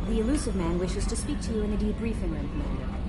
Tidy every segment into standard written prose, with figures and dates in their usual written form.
The elusive man wishes to speak to you in the debriefing room, Commander.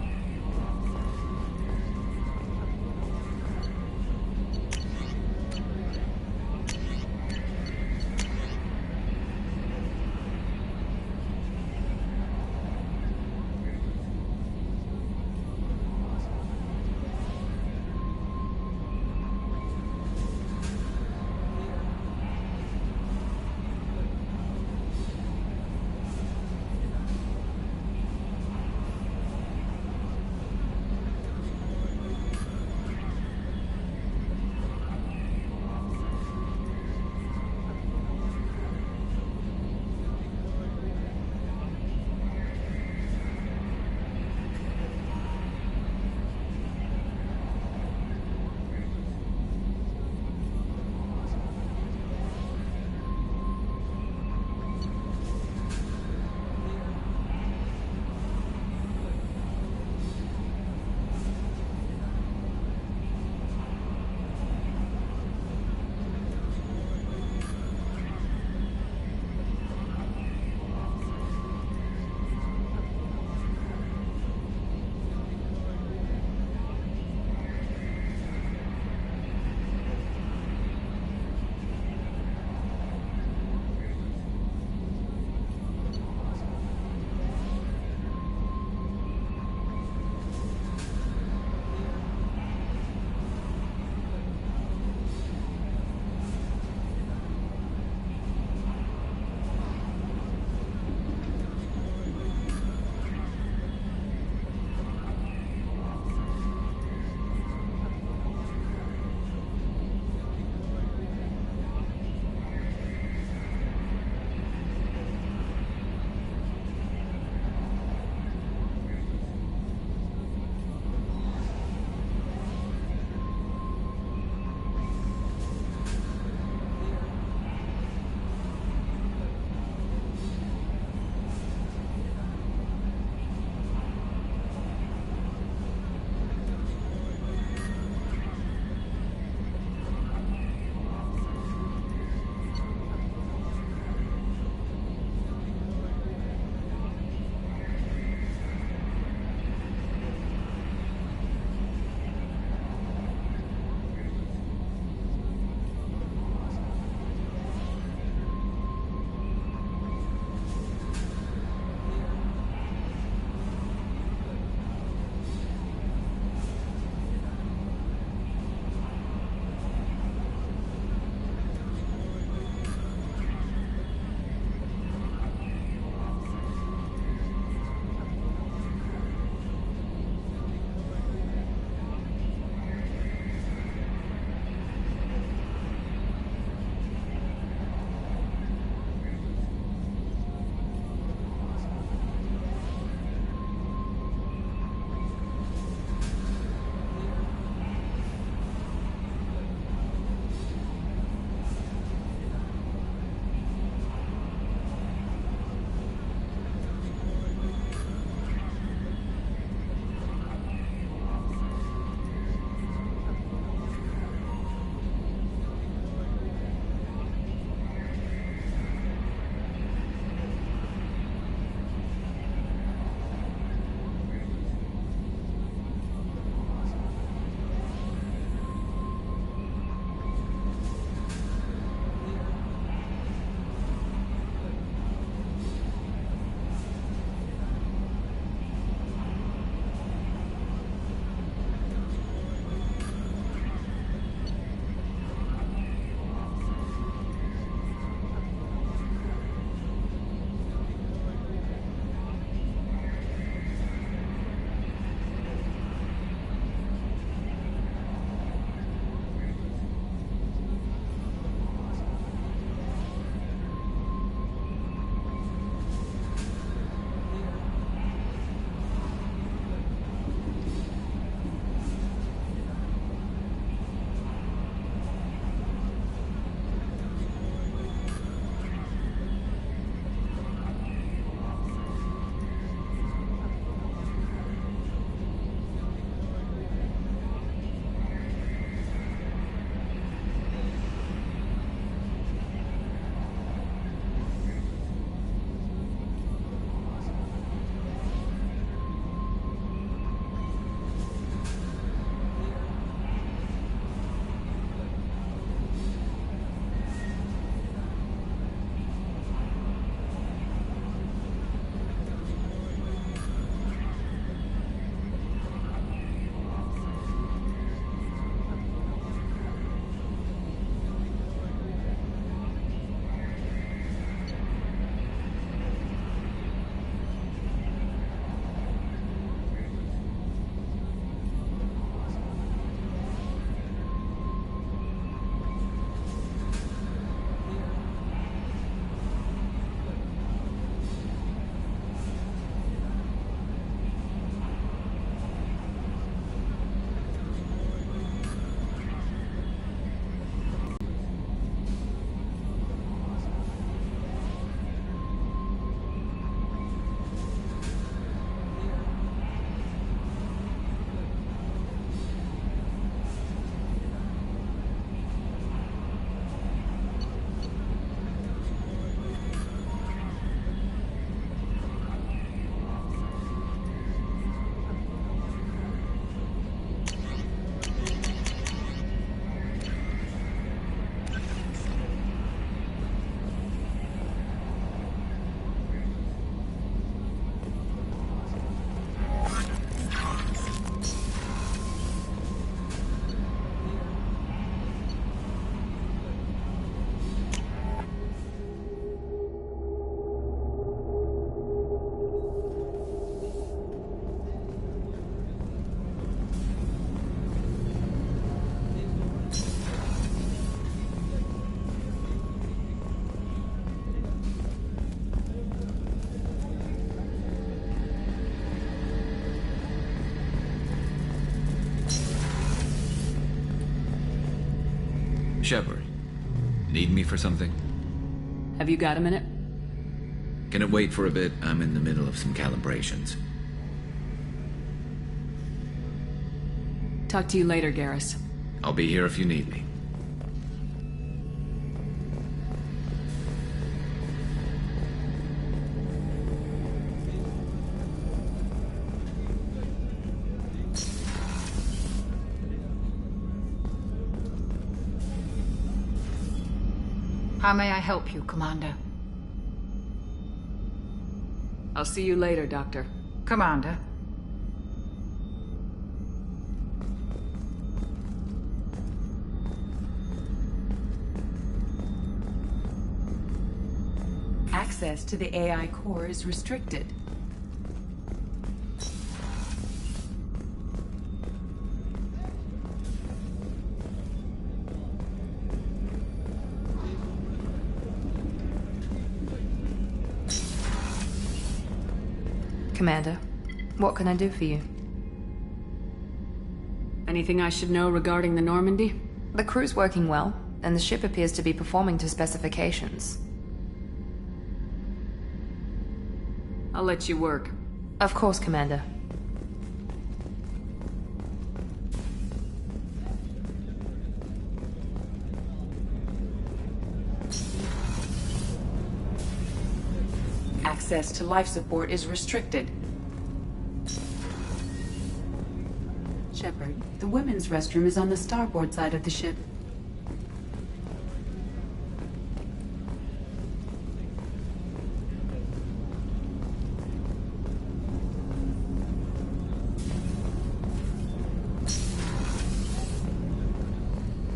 Shepard, need me for something? Have you got a minute? Can it wait for a bit? I'm in the middle of some calibrations. Talk to you later, Garrus. I'll be here if you need me. How may I help you, Commander? I'll see you later, Doctor. Commander? Access to the AI core is restricted. Commander, what can I do for you? Anything I should know regarding the Normandy? The crew's working well, and the ship appears to be performing to specifications. I'll let you work. Of course, Commander. Access to life support is restricted. Shepard, the women's restroom is on the starboard side of the ship.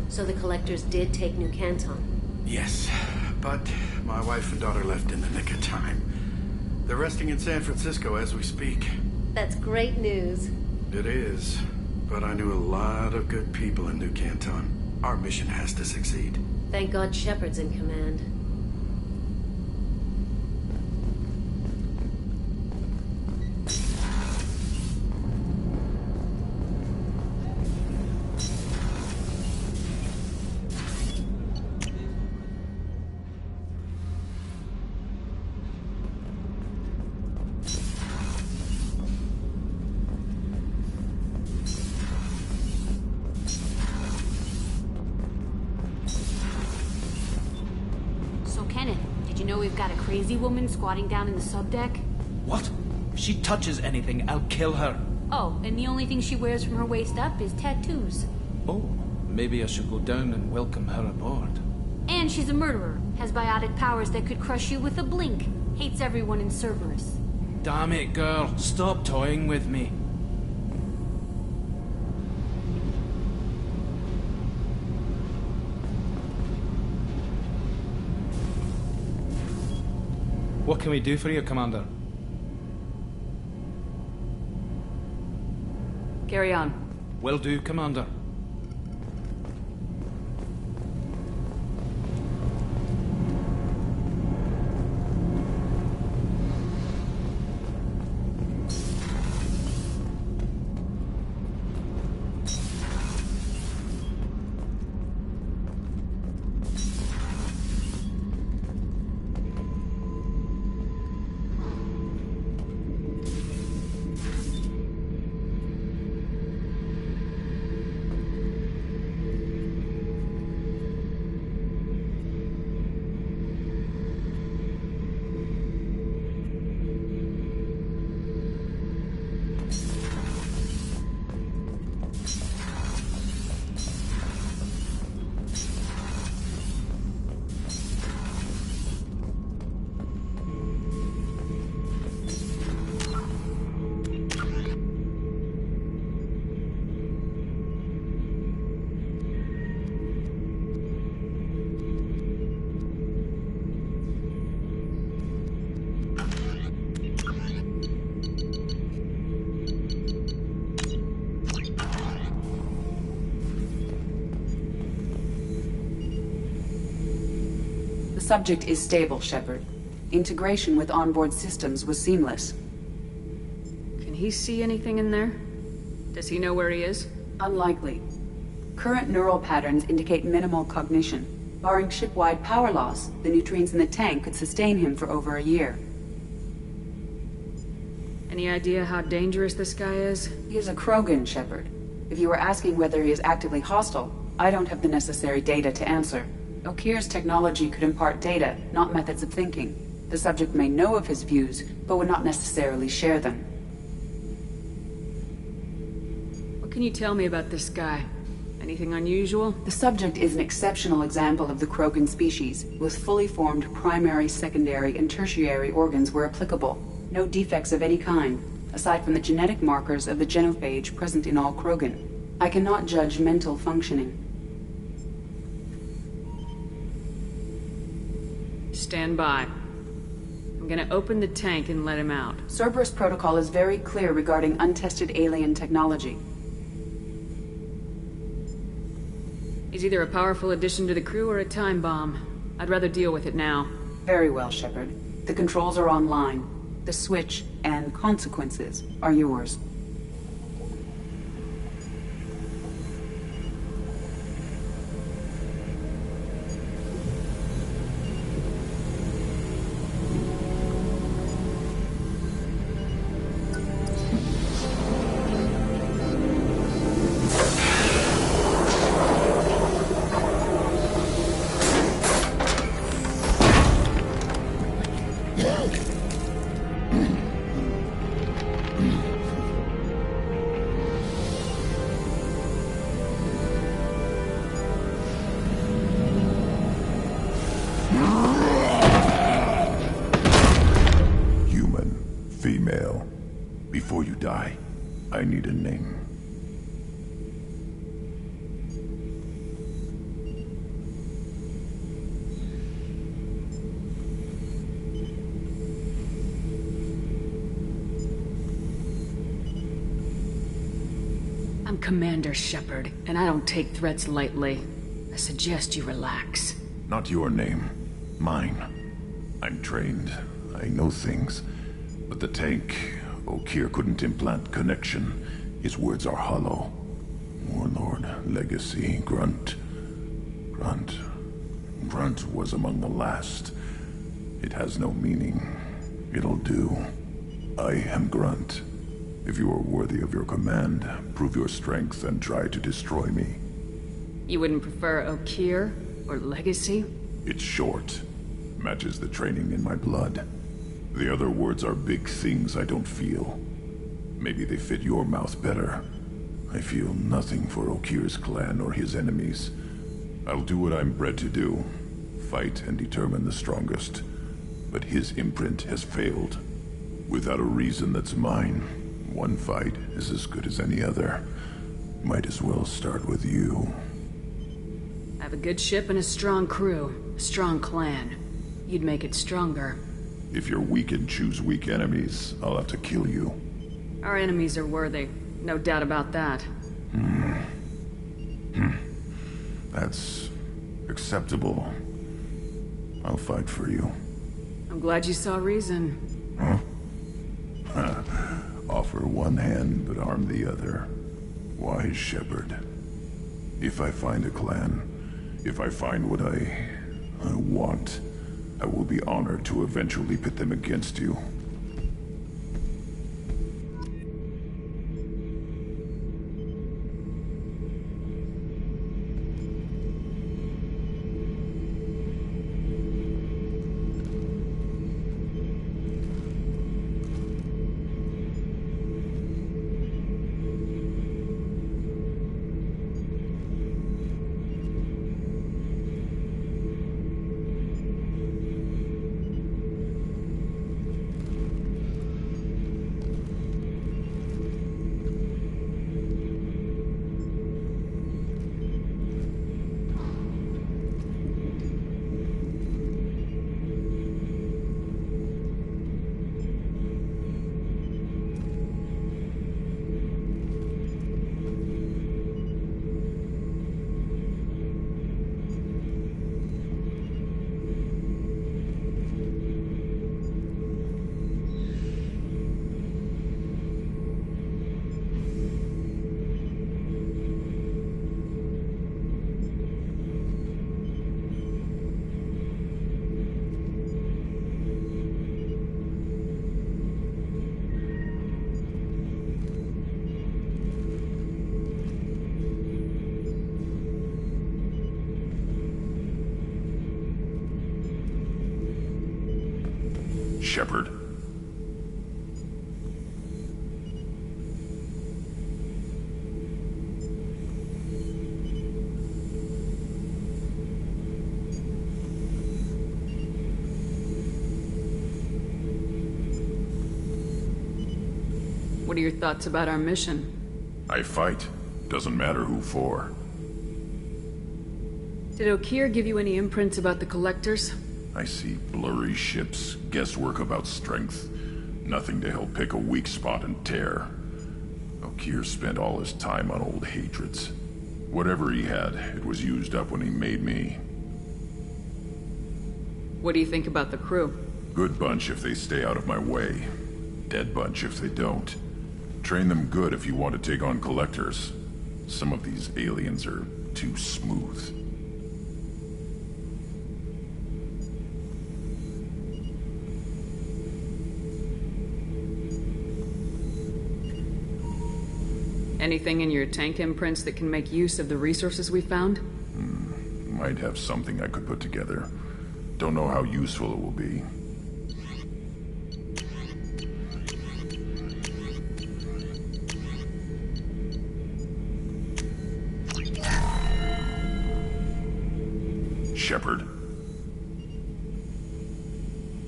So the Collectors did take New Canton? Yes, but my wife and daughter left in the nick of time. They're resting in San Francisco as we speak. That's great news. It is, but I knew a lot of good people in New Canton. Our mission has to succeed. Thank God Shepard's in command. We've got a crazy woman squatting down in the subdeck. What? If she touches anything, I'll kill her. Oh, and the only thing she wears from her waist up is tattoos. Oh, maybe I should go down and welcome her aboard. And she's a murderer, has biotic powers that could crush you with a blink, hates everyone in Cerberus. Damn it, girl. Stop toying with me. What can we do for you, Commander? Carry on. Will do, Commander. Subject is stable, Shepard. Integration with onboard systems was seamless. Can he see anything in there? Does he know where he is? Unlikely. Current neural patterns indicate minimal cognition. Barring ship-wide power loss, the nutrients in the tank could sustain him for over a year. Any idea how dangerous this guy is? He is a Krogan, Shepard. If you were asking whether he is actively hostile, I don't have the necessary data to answer. Okeer's technology could impart data, not methods of thinking. The subject may know of his views, but would not necessarily share them. What can you tell me about this guy? Anything unusual? The subject is an exceptional example of the Krogan species, with fully formed primary, secondary, and tertiary organs where applicable. No defects of any kind, aside from the genetic markers of the genophage present in all Krogan. I cannot judge mental functioning. Stand by. I'm gonna open the tank and let him out. Cerberus protocol is very clear regarding untested alien technology. He's either a powerful addition to the crew or a time bomb. I'd rather deal with it now. Very well, Shepard. The controls are online. The switch and consequences are yours. Female. Before you die, I need a name. I'm Commander Shepard, and I don't take threats lightly. I suggest you relax. Not your name. Mine. I'm trained. I know things. But the tank, Okeer couldn't implant connection. His words are hollow. Warlord, Legacy, Grunt. Grunt was among the last. It has no meaning. It'll do. I am Grunt. If you are worthy of your command, prove your strength and try to destroy me. You wouldn't prefer Okeer or Legacy? It's short. Matches the training in my blood. The other words are big things I don't feel. Maybe they fit your mouth better. I feel nothing for Okeer's clan or his enemies. I'll do what I'm bred to do. Fight and determine the strongest. But his imprint has failed. Without a reason that's mine, one fight is as good as any other. Might as well start with you. I have a good ship and a strong crew. A strong clan. You'd make it stronger. If you're weak and choose weak enemies, I'll have to kill you. Our enemies are worthy. No doubt about that. That's acceptable. I'll fight for you. I'm glad you saw reason. Offer one hand, but arm the other. Wise Shepard. If I find a clan, if I find what I want, I will be honored to eventually pit them against you. Shepard. What are your thoughts about our mission? I fight. Doesn't matter who for. Did Okeer give you any imprints about the Collectors? I see blurry ships, guesswork about strength. Nothing to help pick a weak spot and tear. Okeer spent all his time on old hatreds. Whatever he had, it was used up when he made me. What do you think about the crew? Good bunch if they stay out of my way. Dead bunch if they don't. Train them good if you want to take on Collectors. Some of these aliens are too smooth. Anything in your tank imprints that can make use of the resources we found? Might have something I could put together. Don't know how useful it will be. Shepard.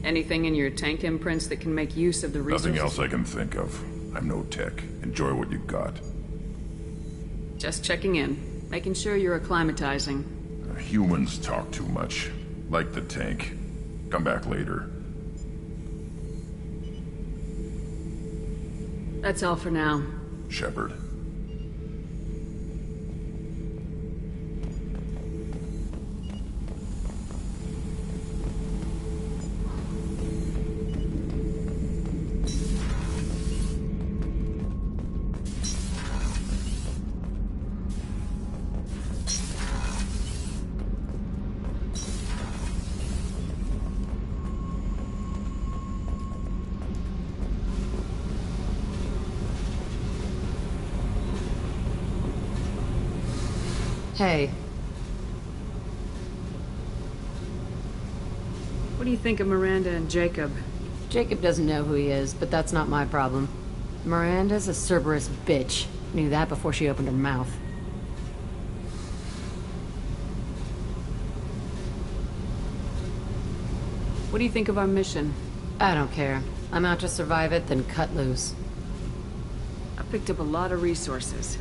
Anything in your tank imprints that can make use of the resources? Nothing else I can think of. I'm no tech. Enjoy what you got. Just checking in. Making sure you're acclimatizing. Humans talk too much. Like the tank. Come back later. That's all for now. Shepard. Hey, What do you think of Miranda and Jacob? Jacob doesn't know who he is, but that's not my problem. Miranda's a Cerberus bitch. Knew that before she opened her mouth. What do you think of our mission? I don't care. I'm out to survive it, then cut loose. I picked up a lot of resources.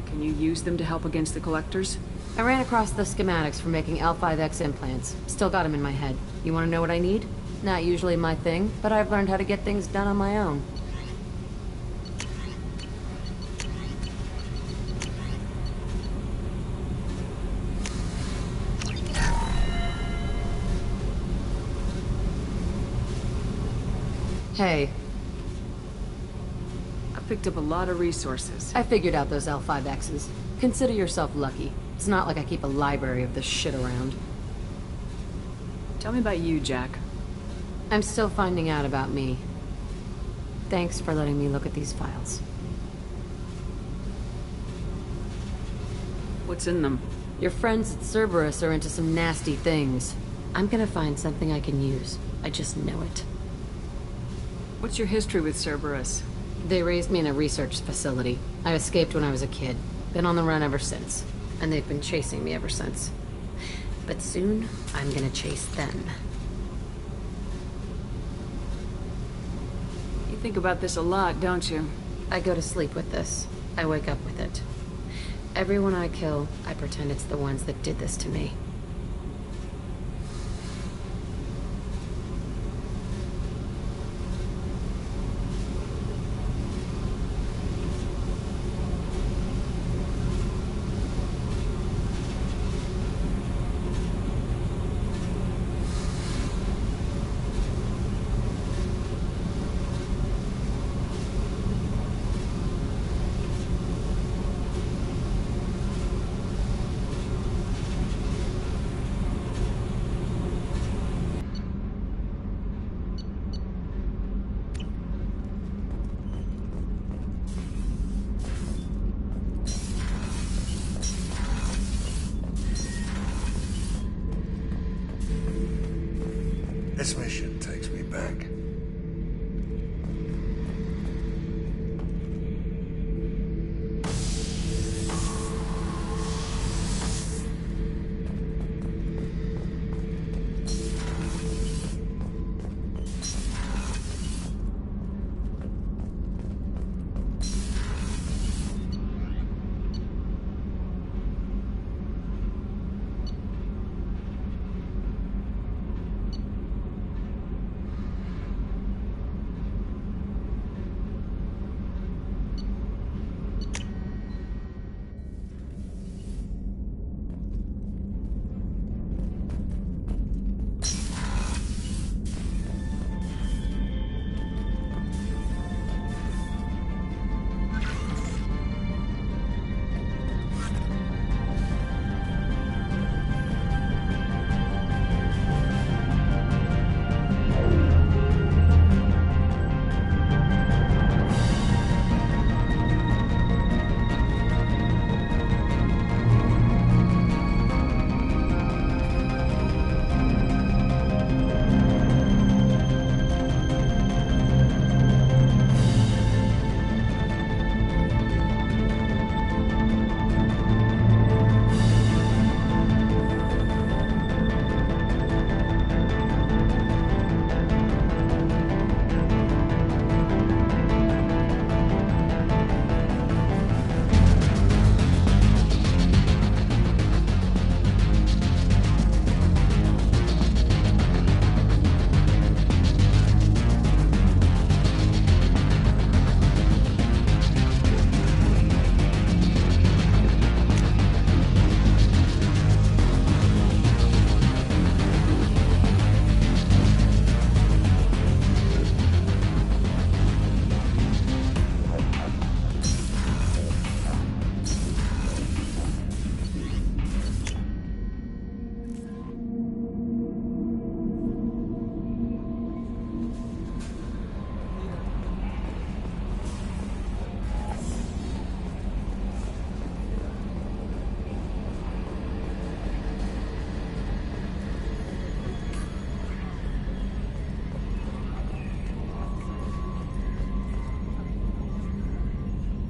Can you use them to help against the Collectors? I ran across the schematics for making L5X implants. Still got them in my head. You want to know what I need? Not usually my thing, but I've learned how to get things done on my own. Hey, I picked up a lot of resources. I figured out those L5Xs. Consider yourself lucky. It's not like I keep a library of this shit around. Tell me about you, Jack. I'm still finding out about me. Thanks for letting me look at these files. What's in them? Your friends at Cerberus are into some nasty things. I'm gonna find something I can use. I just know it. What's your history with Cerberus? They raised me in a research facility. I escaped when I was a kid. Been on the run ever since. And they've been chasing me ever since. But soon, I'm gonna chase them. You think about this a lot, don't you? I go to sleep with this. I wake up with it. Everyone I kill, I pretend it's the ones that did this to me.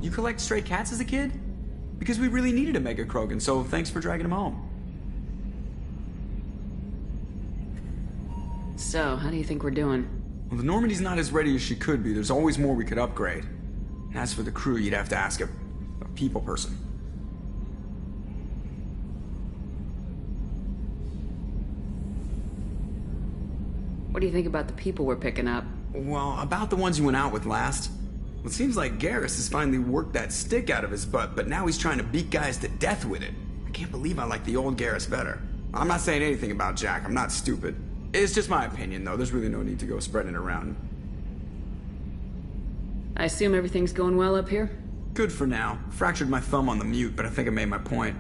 You collect stray cats as a kid? Because we really needed a Mega Krogan, so thanks for dragging him home. So, how do you think we're doing? Well, the Normandy's not as ready as she could be. There's always more we could upgrade. And as for the crew, you'd have to ask a people person. What do you think about the people we're picking up? Well, about the ones you went out with last. Well, it seems like Garrus has finally worked that stick out of his butt, but now he's trying to beat guys to death with it. I can't believe I like the old Garrus better. I'm not saying anything about Jack. I'm not stupid. It's just my opinion, though. There's really no need to go spreading it around. I assume everything's going well up here? Good for now. Fractured my thumb on the mute, but I think I made my point.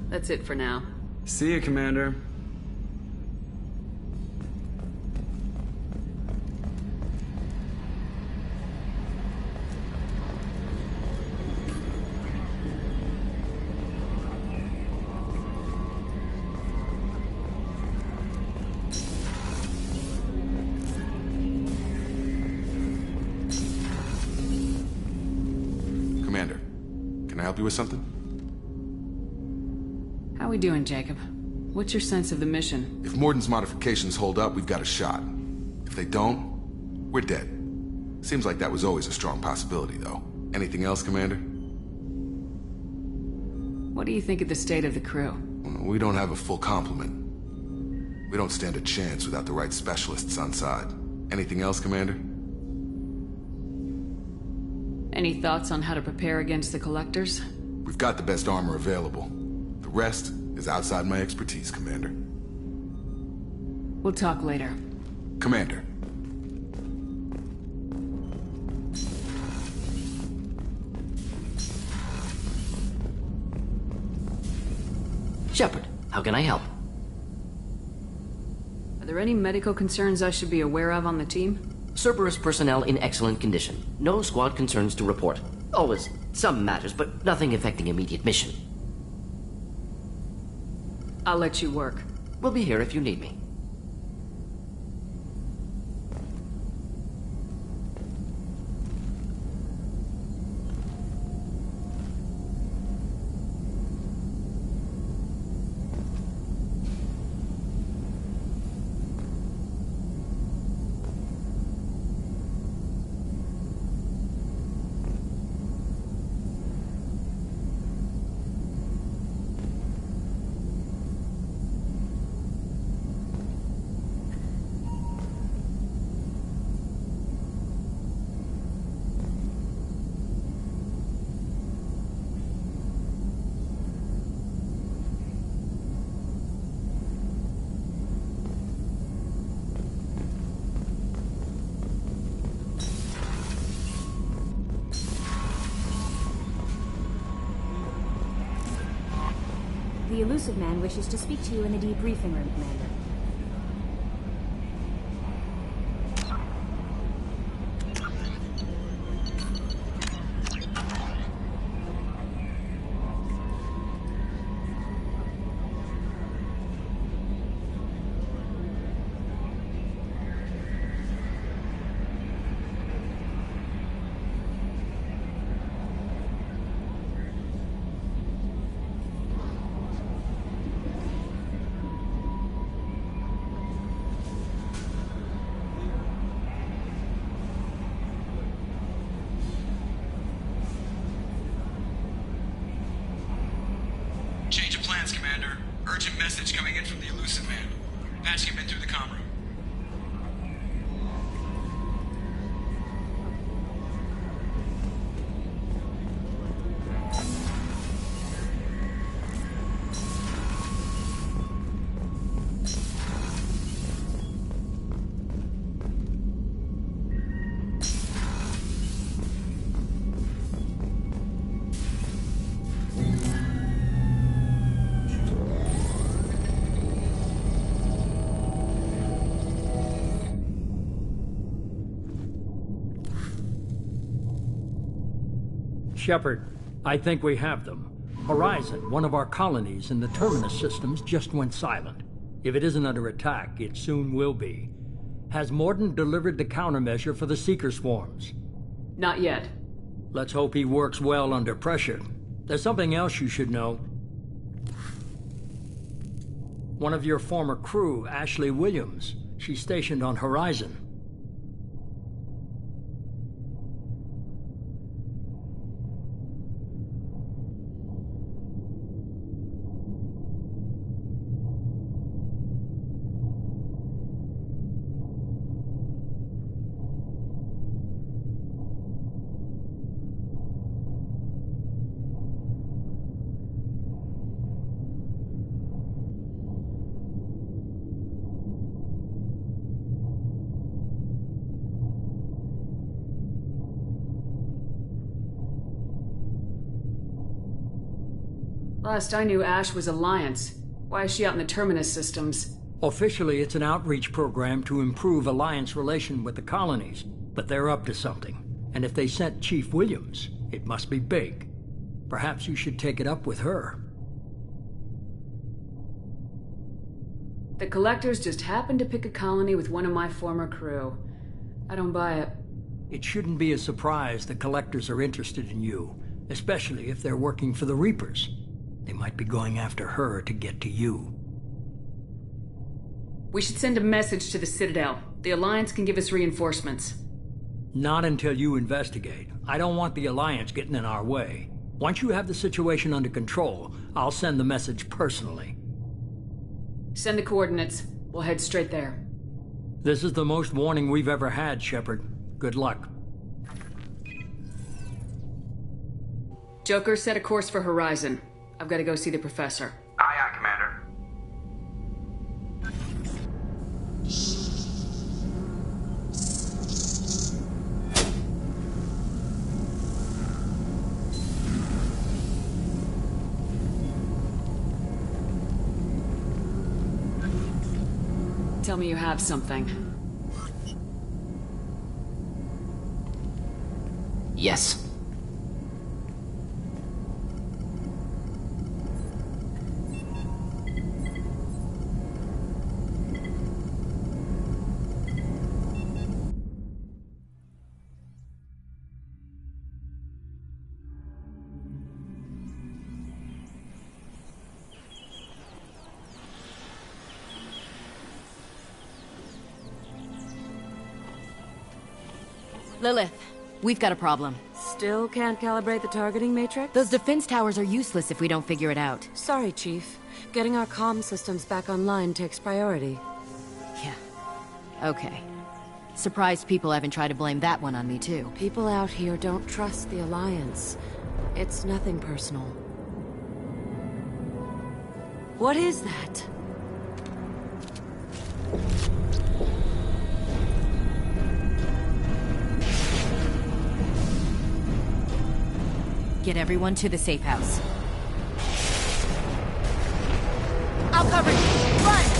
That's it for now. See you, Commander. Commander, can I help you with something? How we doing, Jacob? What's your sense of the mission? If Morden's modifications hold up, we've got a shot. If they don't, we're dead. Seems like that was always a strong possibility, though. Anything else, Commander? What do you think of the state of the crew? We don't have a full complement. We don't stand a chance without the right specialists on side. Anything else, Commander? Any thoughts on how to prepare against the Collectors? We've got the best armor available. The rest is outside my expertise, Commander. We'll talk later. Commander. Shepard, how can I help? Are there any medical concerns I should be aware of on the team? Cerberus personnel in excellent condition. No squad concerns to report. Always some matters, but nothing affecting immediate mission. I'll let you work. We'll be here if you need me. The Elusive Man wishes to speak to you in the debriefing room, Commander. Change of plans, Commander. Urgent message coming in from the Elusive Man. Patching him in through the comm room. Shepard, I think we have them. Horizon, one of our colonies in the Terminus systems, just went silent. If it isn't under attack, it soon will be. Has Morden delivered the countermeasure for the Seeker swarms? Not yet. Let's hope he works well under pressure. There's something else you should know. One of your former crew, Ashley Williams, she's stationed on Horizon. Last I knew, Ash was Alliance. Why is she out in the Terminus systems? Officially, it's an outreach program to improve Alliance relation with the colonies, but they're up to something. And if they sent Chief Williams, it must be big. Perhaps you should take it up with her. The Collectors just happened to pick a colony with one of my former crew. I don't buy it. It shouldn't be a surprise the Collectors are interested in you, especially if they're working for the Reapers. They might be going after her to get to you. We should send a message to the Citadel. The Alliance can give us reinforcements. Not until you investigate. I don't want the Alliance getting in our way. Once you have the situation under control, I'll send the message personally. Send the coordinates. We'll head straight there. This is the most warning we've ever had, Shepard. Good luck. Joker, set a course for Horizon. I've got to go see the Professor. Aye, aye, Commander. Tell me you have something. Yes. Lilith, we've got a problem. Still can't calibrate the targeting matrix? Those defense towers are useless if we don't figure it out. Sorry, Chief. Getting our comm systems back online takes priority. Yeah. Okay. Surprised people haven't tried to blame that one on me, too. People out here don't trust the Alliance. It's nothing personal. What is that? Get everyone to the safe house. I'll cover you! Run!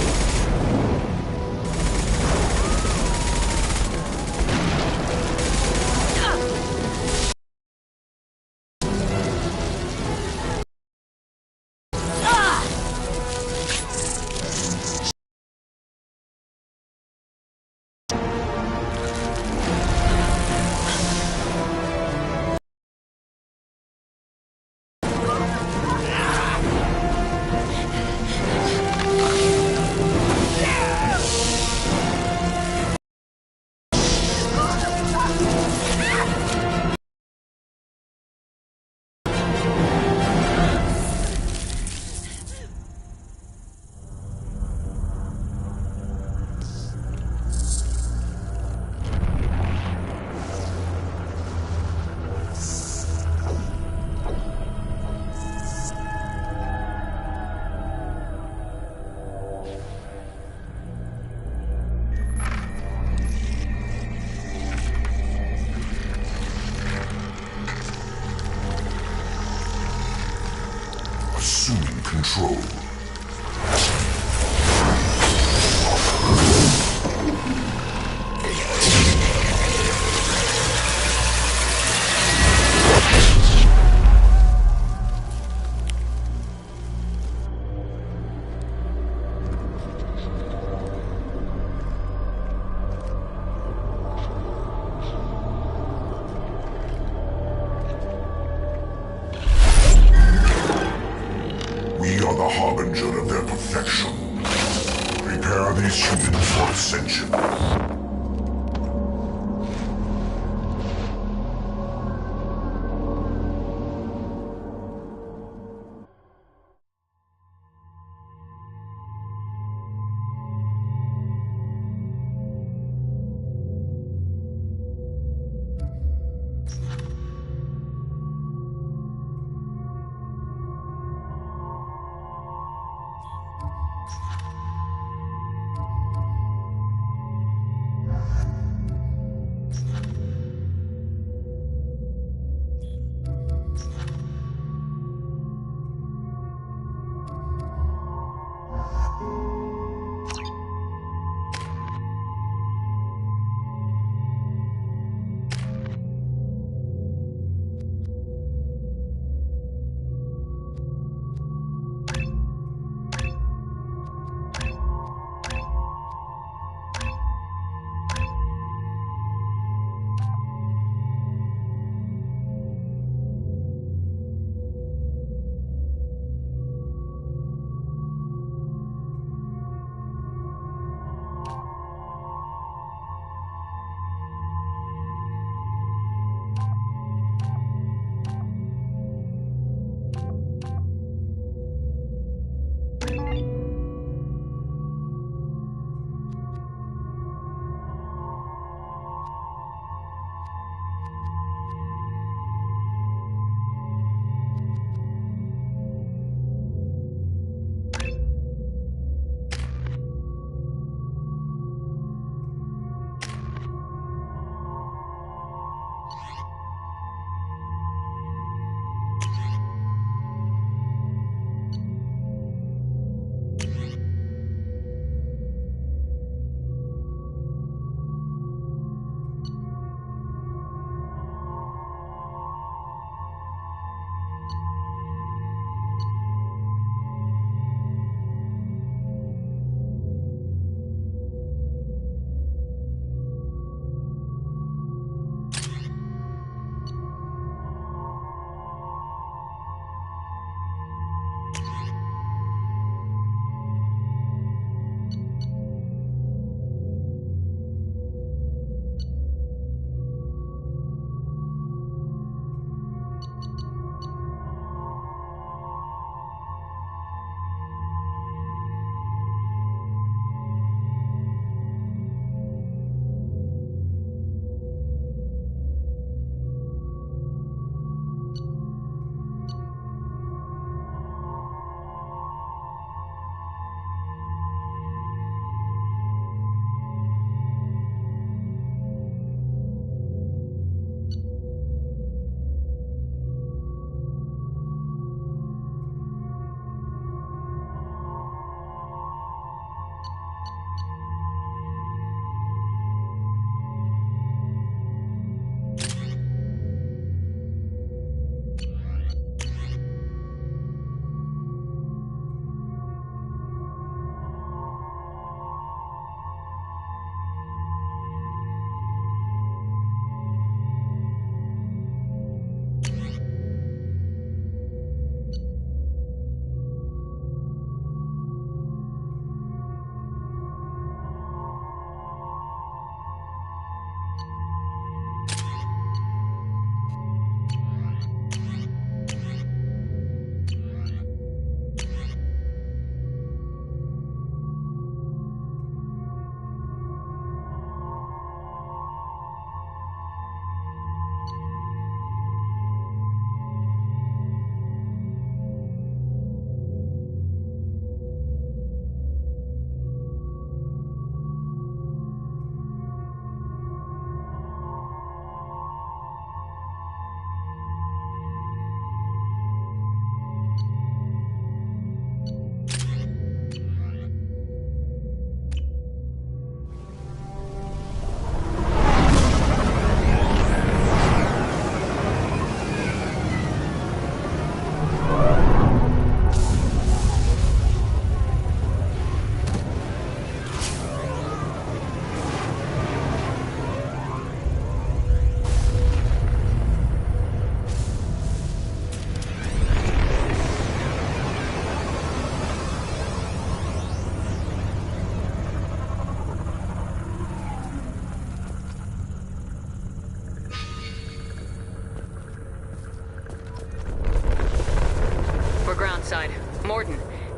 perfection. Prepare these humans for ascension.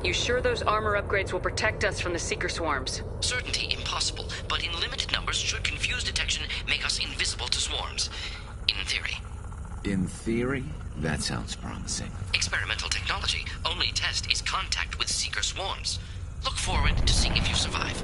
You sure those armor upgrades will protect us from the Seeker swarms? Certainty impossible, but in limited numbers should confused detection make us invisible to swarms. In theory. In theory? That sounds promising. Experimental technology. Only test is contact with Seeker swarms. Look forward to seeing if you survive.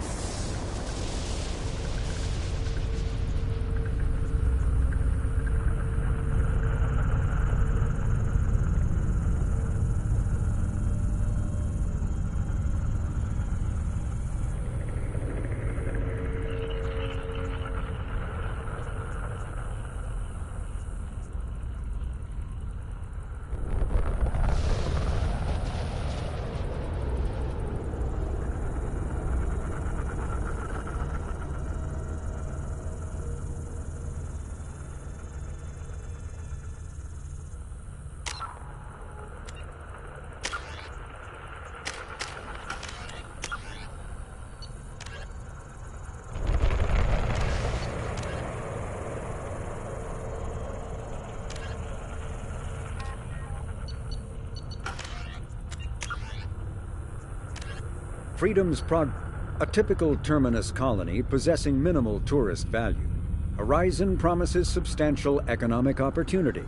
A typical terminus colony possessing minimal tourist value, Horizon promises substantial economic opportunity,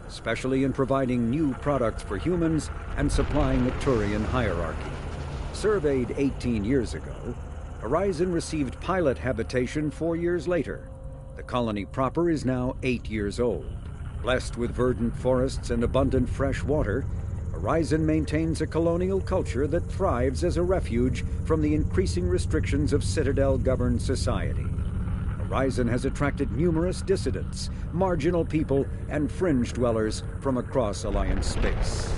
especially in providing new products for humans and supplying a Turian hierarchy. Surveyed 18 years ago, Horizon received pilot habitation 4 years later. The colony proper is now 8 years old. Blessed with verdant forests and abundant fresh water, Horizon maintains a colonial culture that thrives as a refuge from the increasing restrictions of Citadel-governed society. Horizon has attracted numerous dissidents, marginal people, and fringe dwellers from across Alliance space.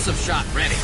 Concussive shot ready.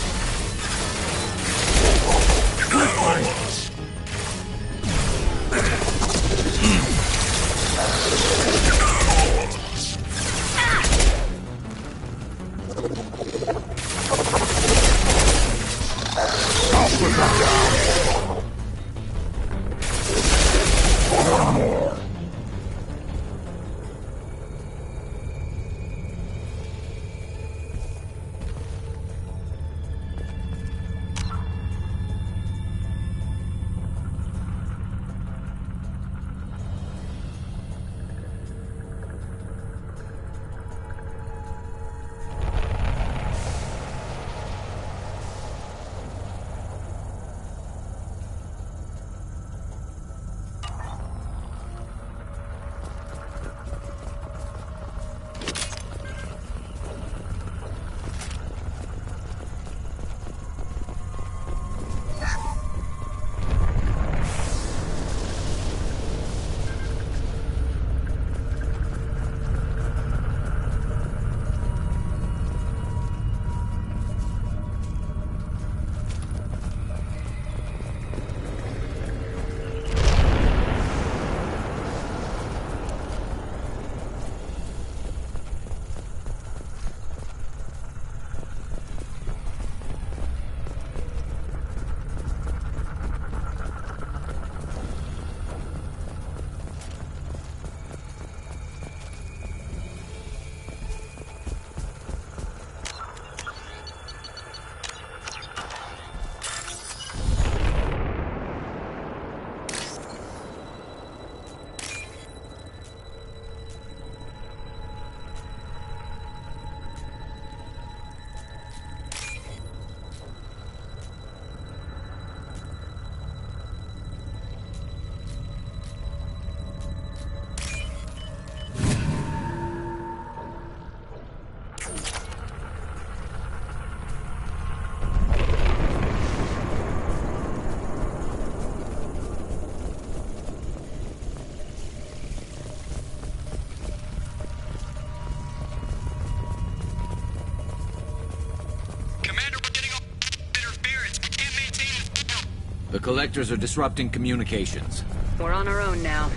Collectors are disrupting communications. We're on our own now.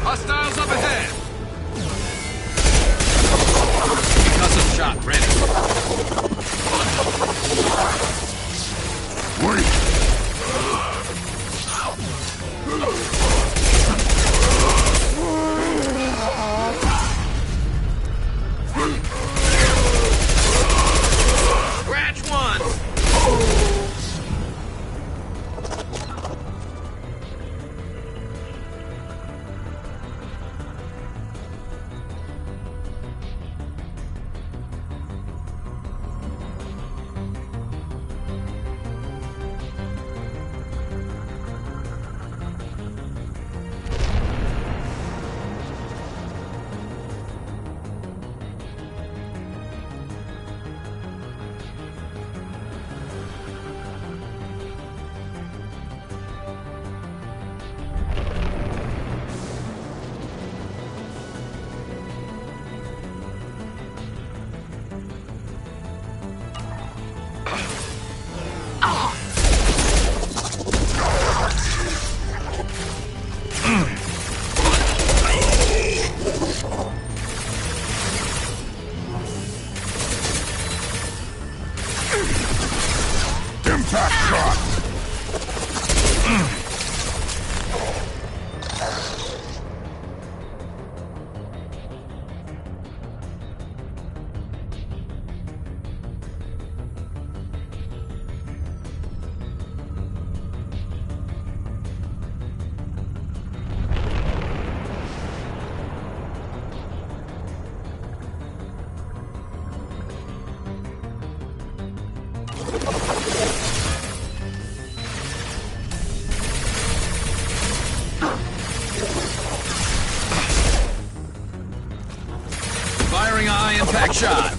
Hostiles up ahead! Concussive shot ready. Wait! Scratch one! Impact shot! Firing a high impact shot.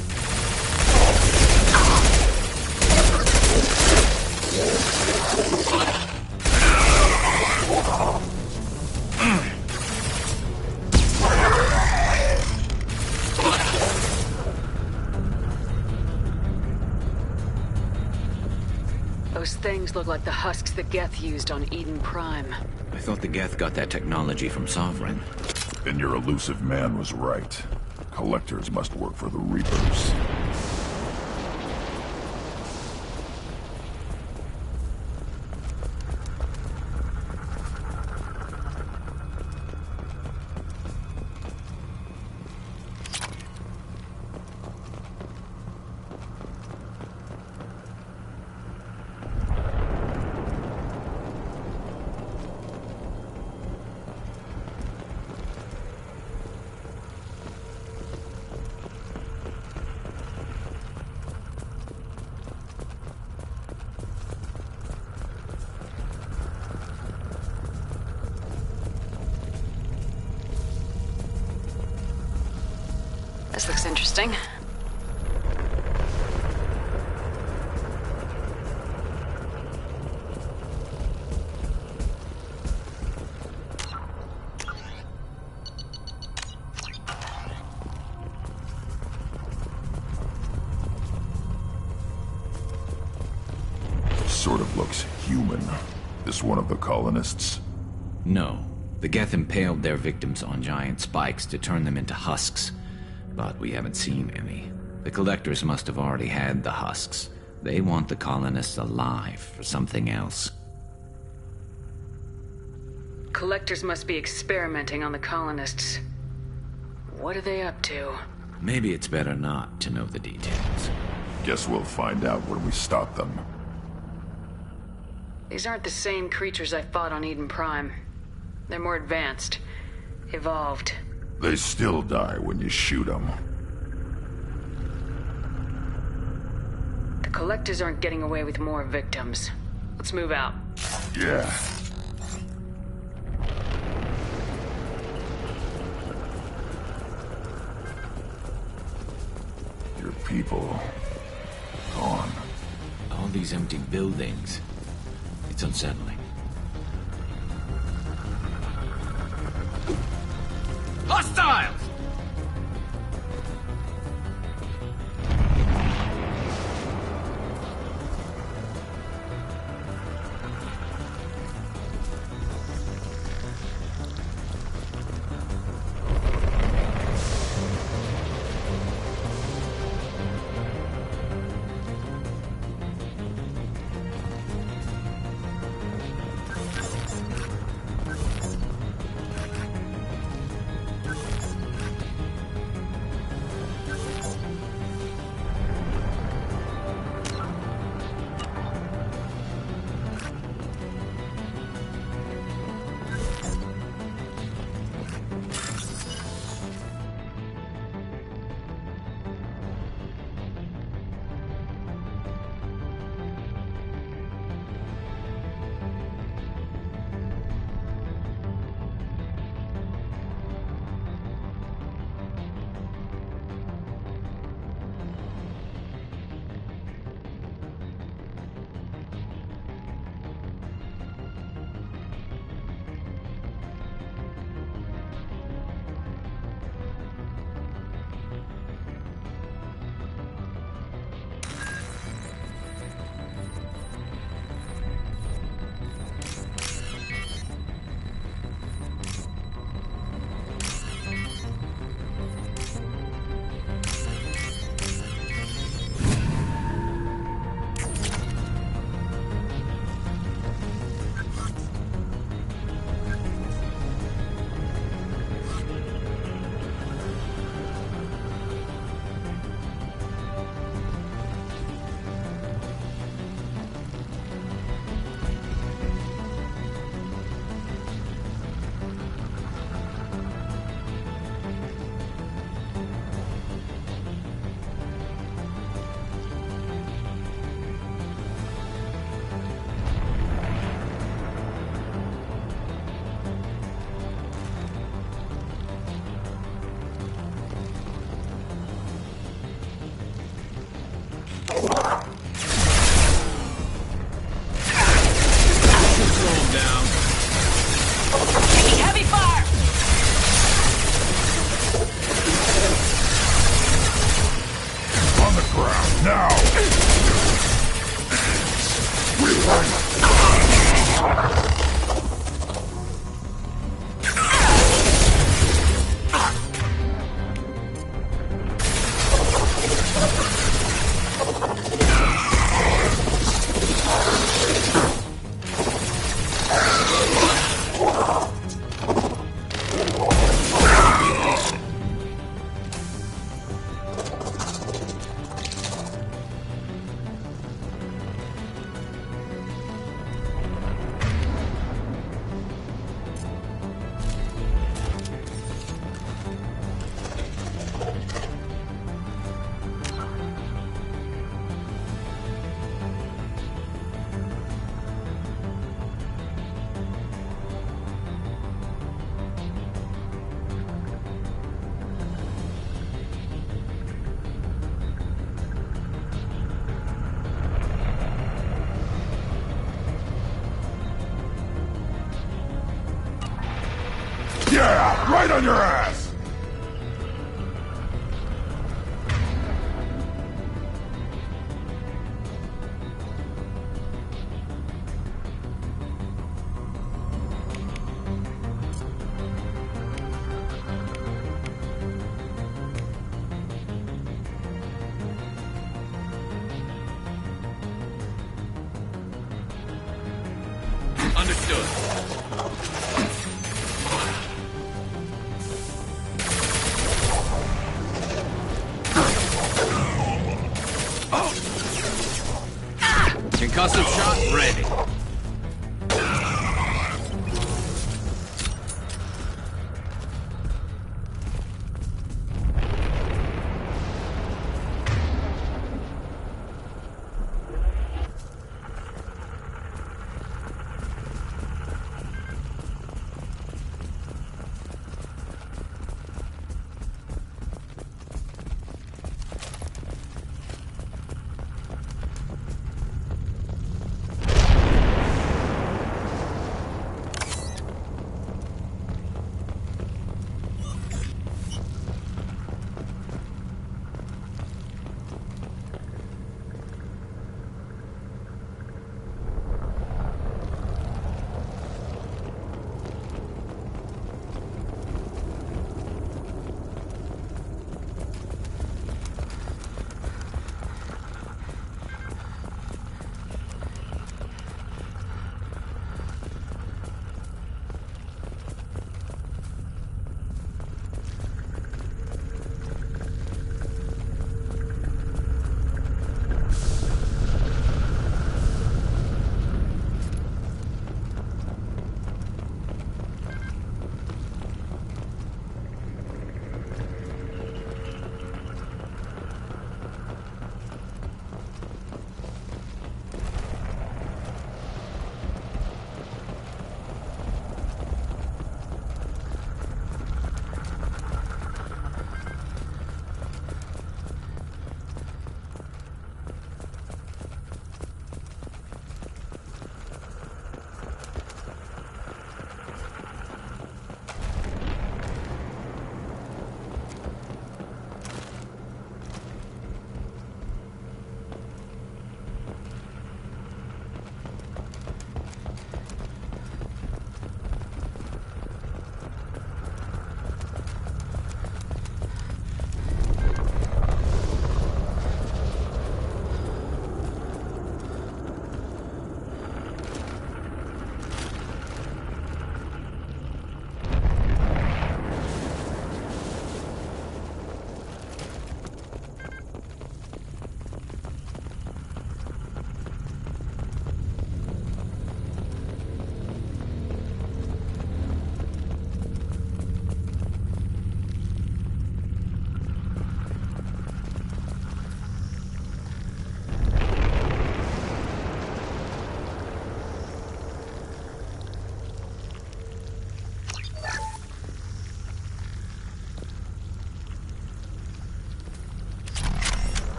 Those things look like the husks that Geth used on Eden Prime. I thought the Geth got that technology from Sovereign. Then your elusive man was right. Collectors must work for the Reapers. This looks interesting. Sort of looks human. This one of the colonists? No. The Geth impaled their victims on giant spikes to turn them into husks. But we haven't seen any. The Collectors must have already had the husks. They want the colonists alive for something else. Collectors must be experimenting on the colonists. What are they up to? Maybe it's better not to know the details. Guess we'll find out when we stop them. These aren't the same creatures I fought on Eden Prime. They're more advanced. Evolved. They still die when you shoot them. The Collectors aren't getting away with more victims. Let's move out. Yeah. Your people... gone. All these empty buildings. It It's unsettling. Hostiles! Yeah, right on your ass! Understood. Concussive shot ready.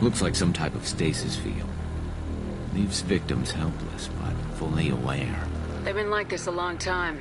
Looks like some type of stasis field. Leaves victims helpless, but fully aware. They've been like this a long time.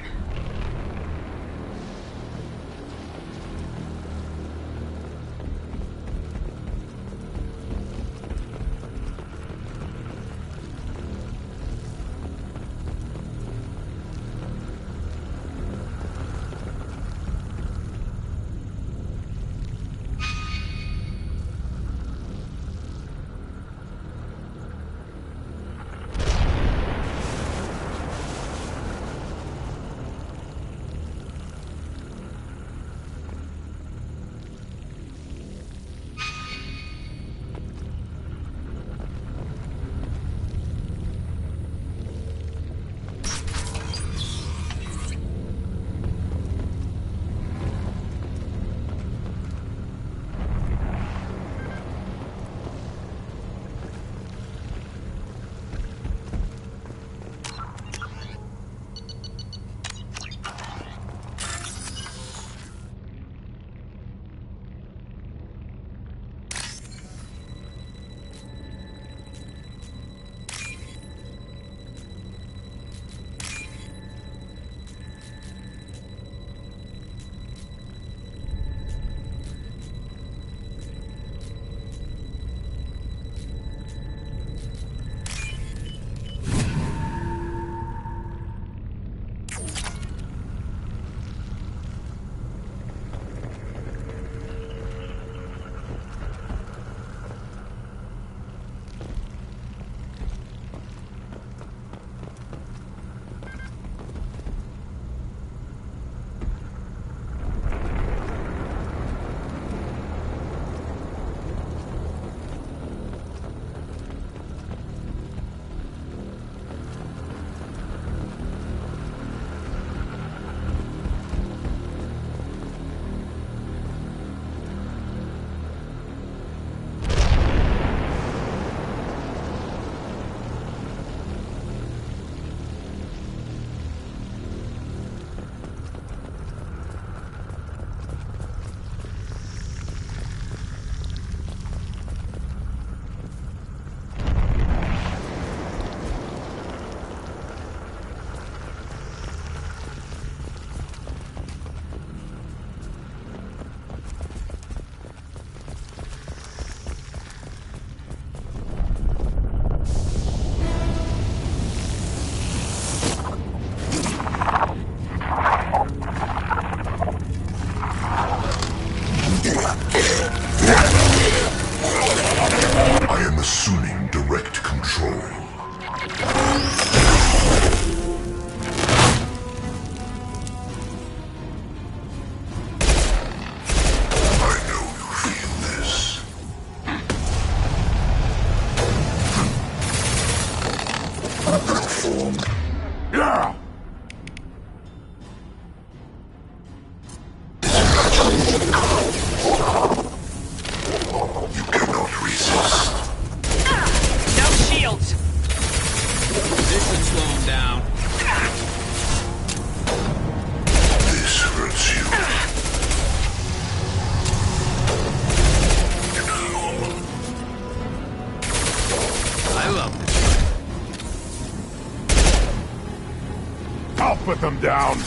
Put them down.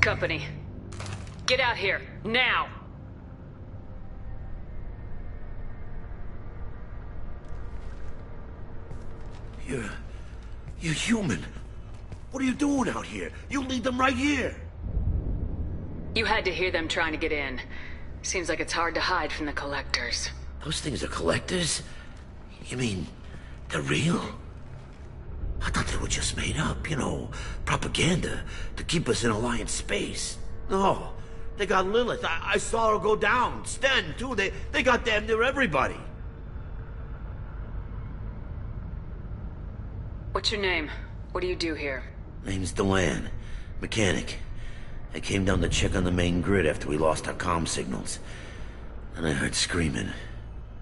Company. Get out here, now! You're human. What are you doing out here? You lead them right here. You had to hear them trying to get in. Seems like it's hard to hide from the collectors. Those things are collectors? You mean, they're real? I thought they were just made up, you know, propaganda to keep us in Alliance space. No, they got Lilith. I saw her go down. Sten, too. They got damn near everybody. What's your name? What do you do here? Name's Delan. Mechanic. I came down to check on the main grid after we lost our comm signals. And I heard screaming.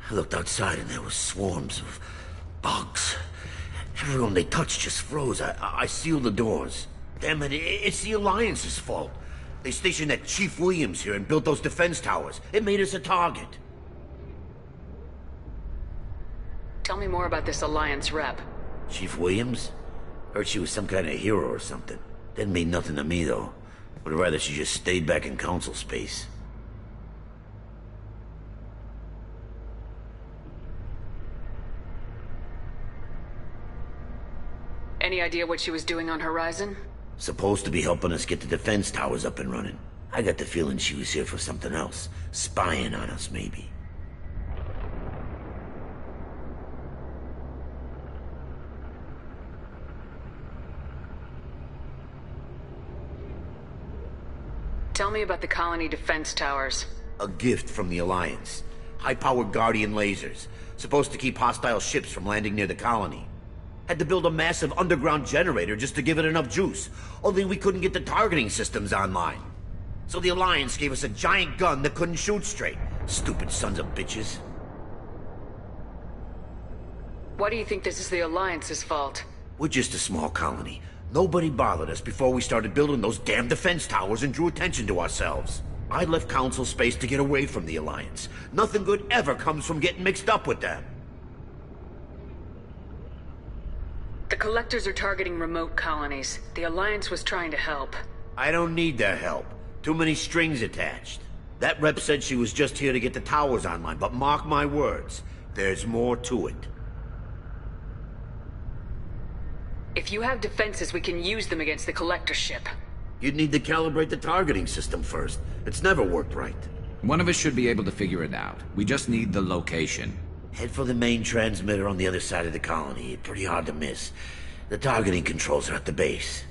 I looked outside and there was swarms of bugs. Everyone they touched just froze. I sealed the doors. Damn it, it's the Alliance's fault. They stationed that Chief Williams here and built those defense towers. It made us a target. Tell me more about this Alliance rep. Chief Williams? Heard she was some kind of hero or something. Didn't mean nothing to me, though. Would rather she just stayed back in Council space. Any idea what she was doing on Horizon? Supposed to be helping us get the defense towers up and running. I got the feeling she was here for something else. Spying on us, maybe. Tell me about the colony defense towers. A gift from the Alliance. High-powered Guardian lasers. Supposed to keep hostile ships from landing near the colony. Had to build a massive underground generator just to give it enough juice. Only we couldn't get the targeting systems online. So the Alliance gave us a giant gun that couldn't shoot straight. Stupid sons of bitches. Why do you think this is the Alliance's fault? We're just a small colony. Nobody bothered us before we started building those damn defense towers and drew attention to ourselves. I left Council space to get away from the Alliance. Nothing good ever comes from getting mixed up with them. The Collectors are targeting remote colonies. The Alliance was trying to help. I don't need their help. Too many strings attached. That rep said she was just here to get the towers online, but mark my words, there's more to it. If you have defenses, we can use them against the Collector ship. You'd need to calibrate the targeting system first. It's never worked right. One of us should be able to figure it out. We just need the location. Head for the main transmitter on the other side of the colony. Pretty hard to miss. The targeting controls are at the base.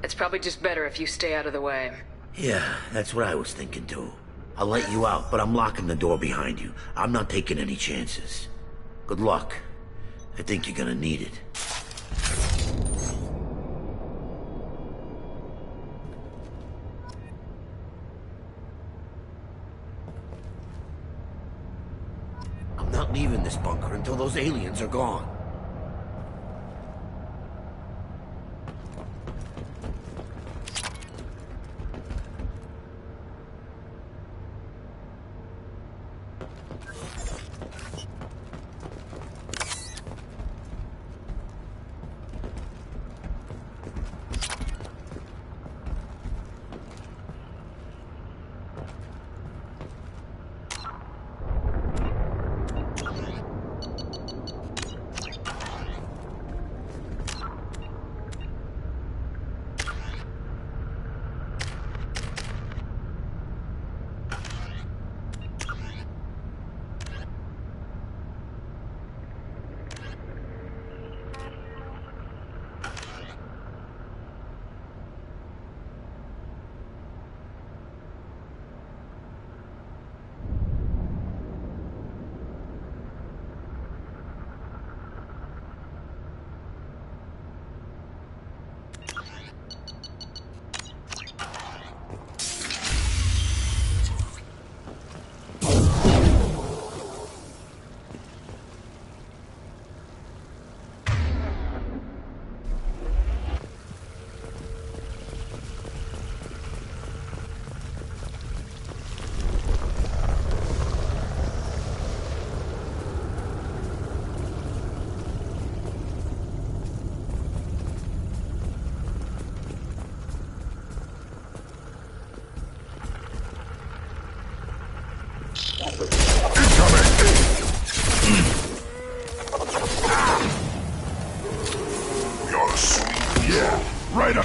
It's probably just better if you stay out of the way. Yeah, that's what I was thinking too. I'll let you out, but I'm locking the door behind you. I'm not taking any chances. Good luck. I think you're gonna need it. I'm not leaving this bunker until those aliens are gone.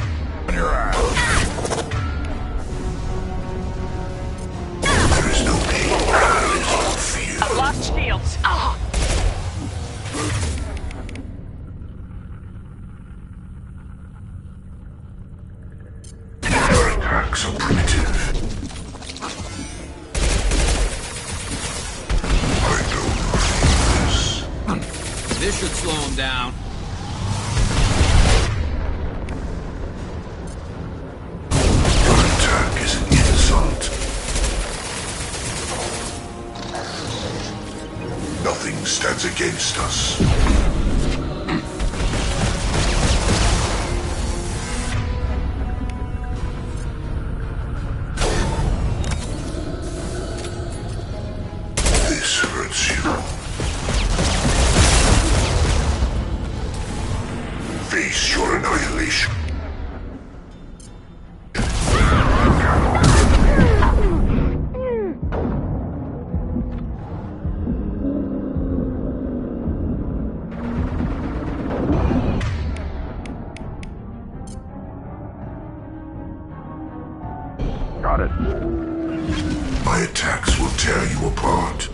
on your ass. There is no pain. There is no fear. I've lost shields. Their attacks are primitive. I don't feel this. This should slow him down. Your attack is an insult. Nothing stands against us. This hurts you. Face your annihilation. Got it. My attacks will tear you apart.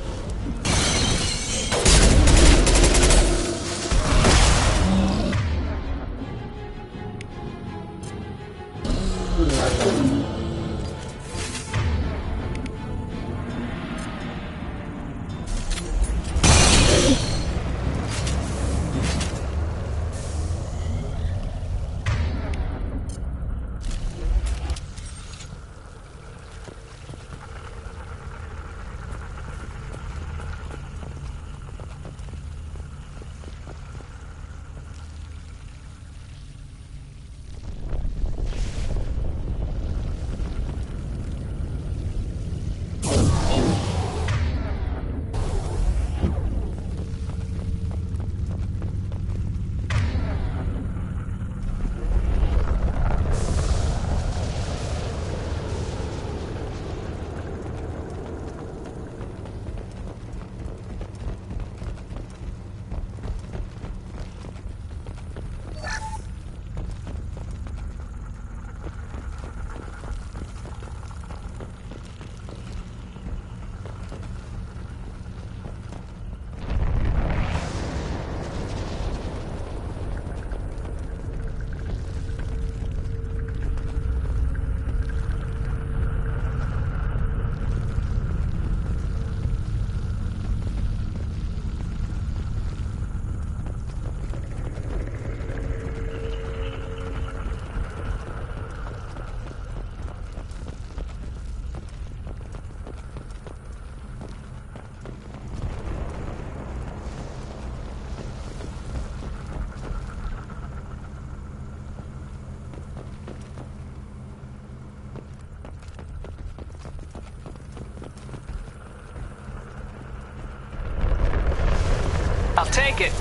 I'll take it.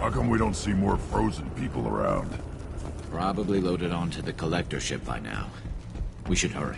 How come we don't see more frozen people around? Probably loaded onto the collector ship by now. We should hurry.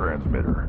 transmitter.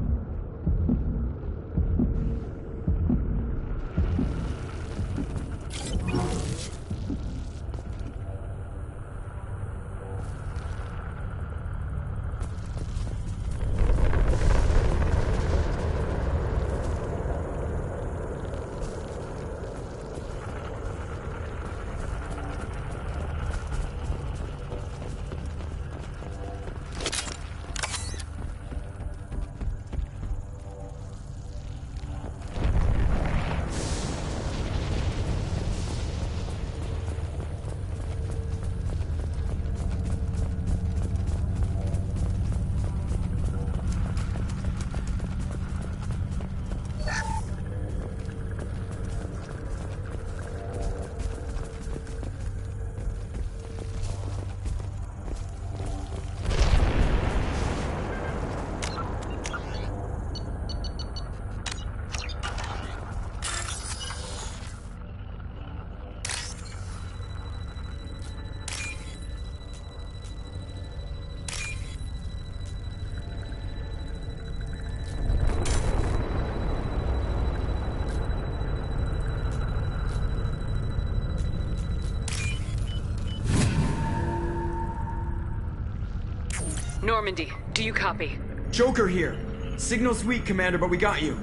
Normandy, do you copy? Joker here. Signal's weak, Commander, but we got you.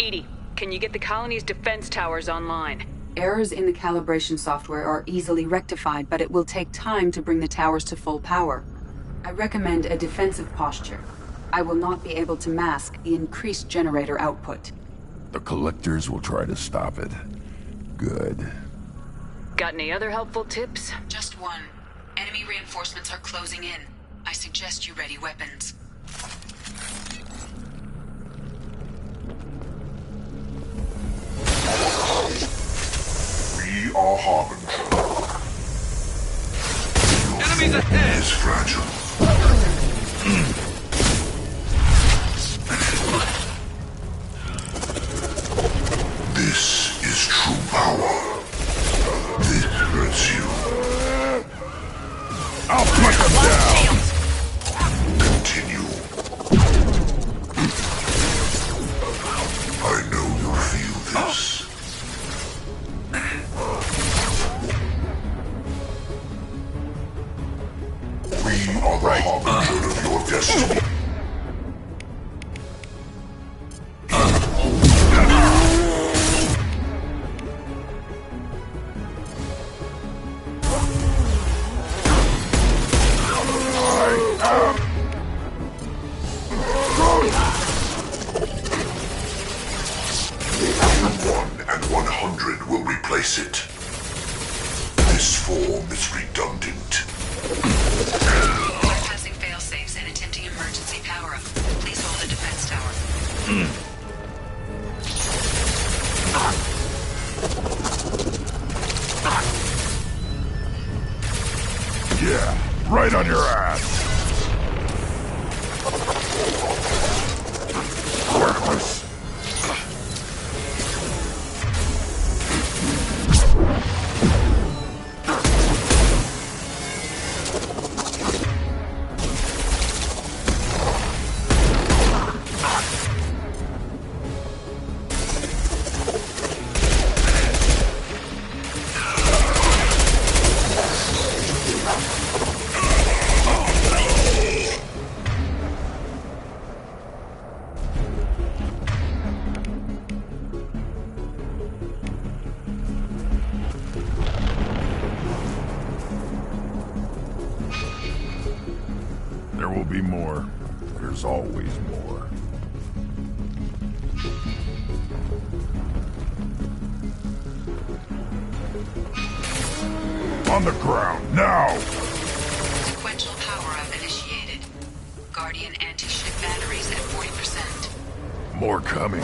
Edie, can you get the colony's defense towers online? Errors in the calibration software are easily rectified, but it will take time to bring the towers to full power. I recommend a defensive posture. I will not be able to mask the increased generator output. The collectors will try to stop it. Good. Got any other helpful tips? Just one. Enemy reinforcements are closing in. I suggest you ready weapons. We are Harbinger. Enemies ahead! Is fragile. This is true power. This hurts you. I'll put them down! Continue. I know you feel this. We are the harbinger of your destiny. Yeah, right on your ass. Worthless. There will be more. There's always more. On the ground, now! Sequential power-up initiated. Guardian anti-ship batteries at 40%. More coming.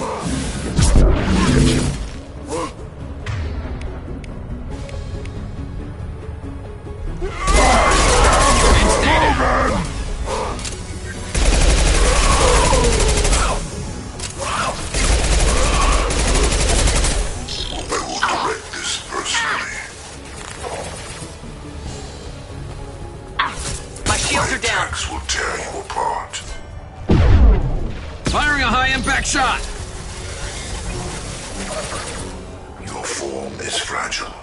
My shields are down. Will tear you apart. Firing a high-impact shot! Your form is fragile.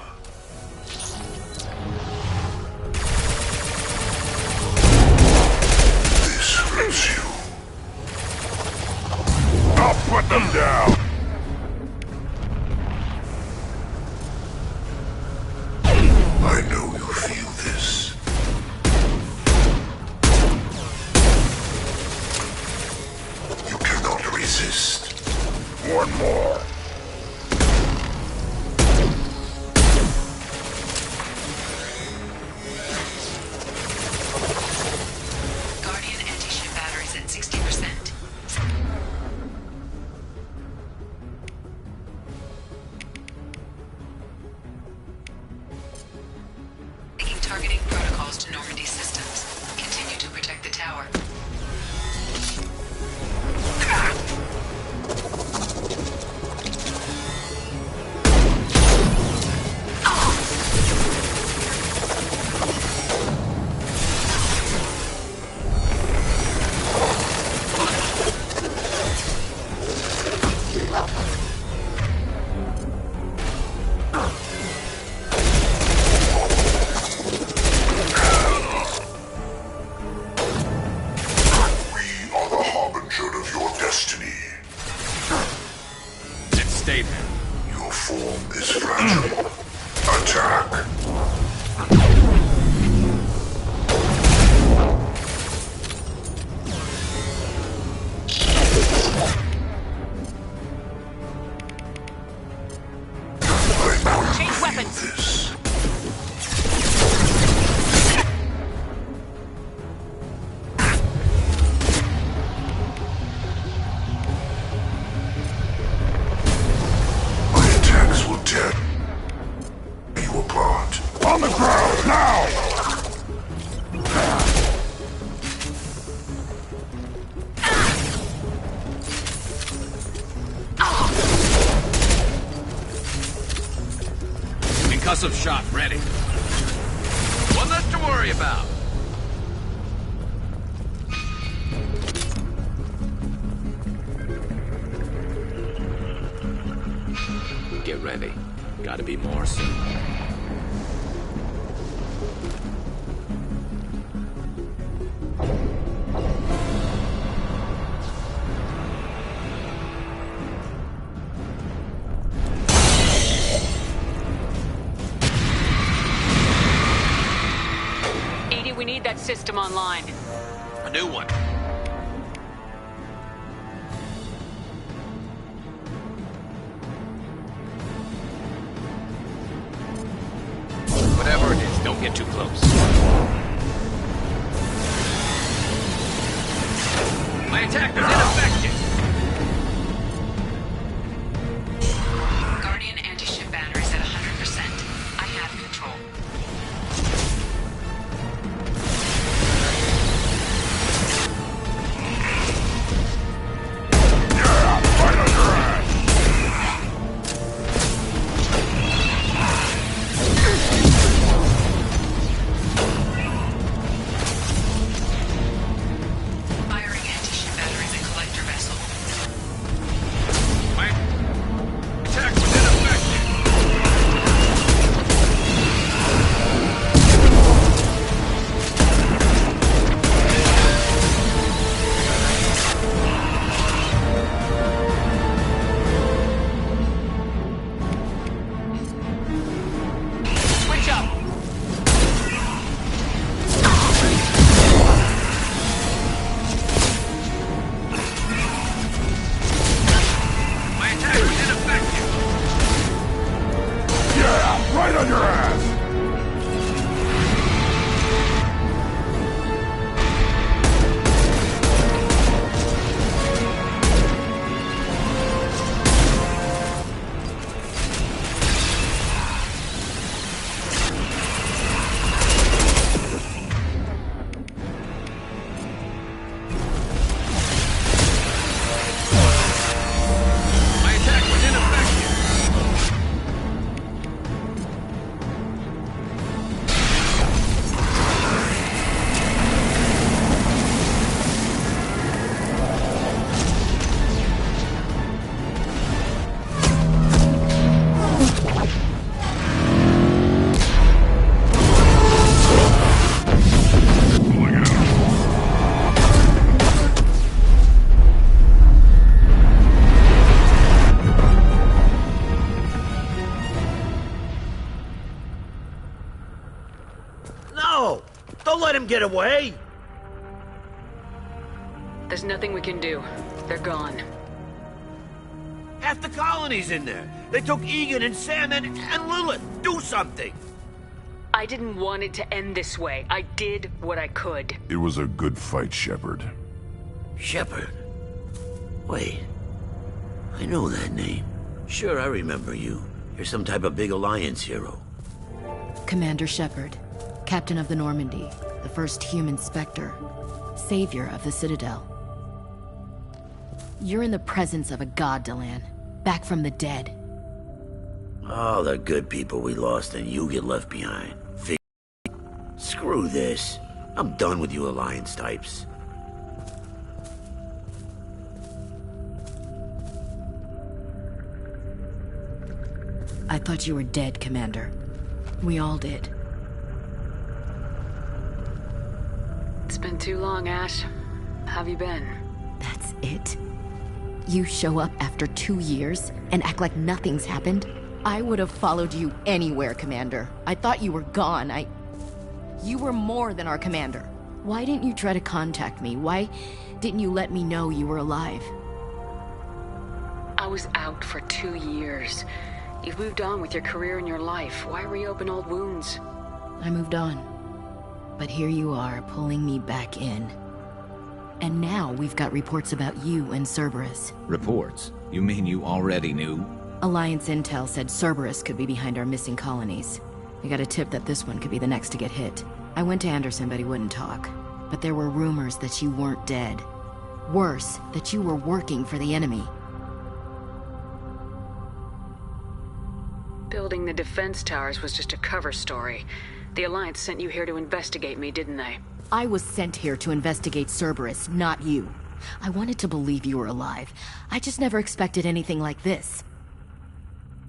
This hurts you. I'll put them down! I know you feel this. You cannot resist. One more. Guardian anti-ship batteries at 60%. Making targeting protocols to Normandy systems. Continue to protect the tower. Your form is fragile. Attack. Change weapons. This. My attacks will tear you apart. On the ground now! Concussive shot ready. One less to worry about. Get ready. Gotta be more soon. We need that system online. A new one. Whatever it is, don't get too close. My attack was ineffective. Guardian anti-ship batteries at 100%. I have control. No! Don't let him get away! There's nothing we can do. They're gone. Half the colony's in there. They took Egan and Sam and Lilith. Do something! I didn't want it to end this way. I did what I could. It was a good fight, Shepard. Shepard? Wait. I know that name. Sure, I remember you. You're some type of big Alliance hero. Commander Shepard, Captain of the Normandy, the first human Spectre, savior of the Citadel. You're in the presence of a god, Delan, back from the dead. All the good people we lost and you get left behind. Screw this. I'm done with you Alliance types. I thought you were dead, Commander. We all did. It's been too long, Ash. How have you been? That's it? You show up after 2 years and act like nothing's happened? I would have followed you anywhere, Commander. I thought you were gone. You were more than our commander. Why didn't you try to contact me? Why didn't you let me know you were alive? I was out for 2 years. You've moved on with your career and your life. Why reopen old wounds? I moved on. But here you are, pulling me back in. And now we've got reports about you and Cerberus. Reports? You mean you already knew? Alliance intel said Cerberus could be behind our missing colonies. We got a tip that this one could be the next to get hit. I went to Anderson, but he wouldn't talk. But there were rumors that you weren't dead. Worse, that you were working for the enemy. Building the defense towers was just a cover story. The Alliance sent you here to investigate me, didn't they? I was sent here to investigate Cerberus, not you. I wanted to believe you were alive. I just never expected anything like this.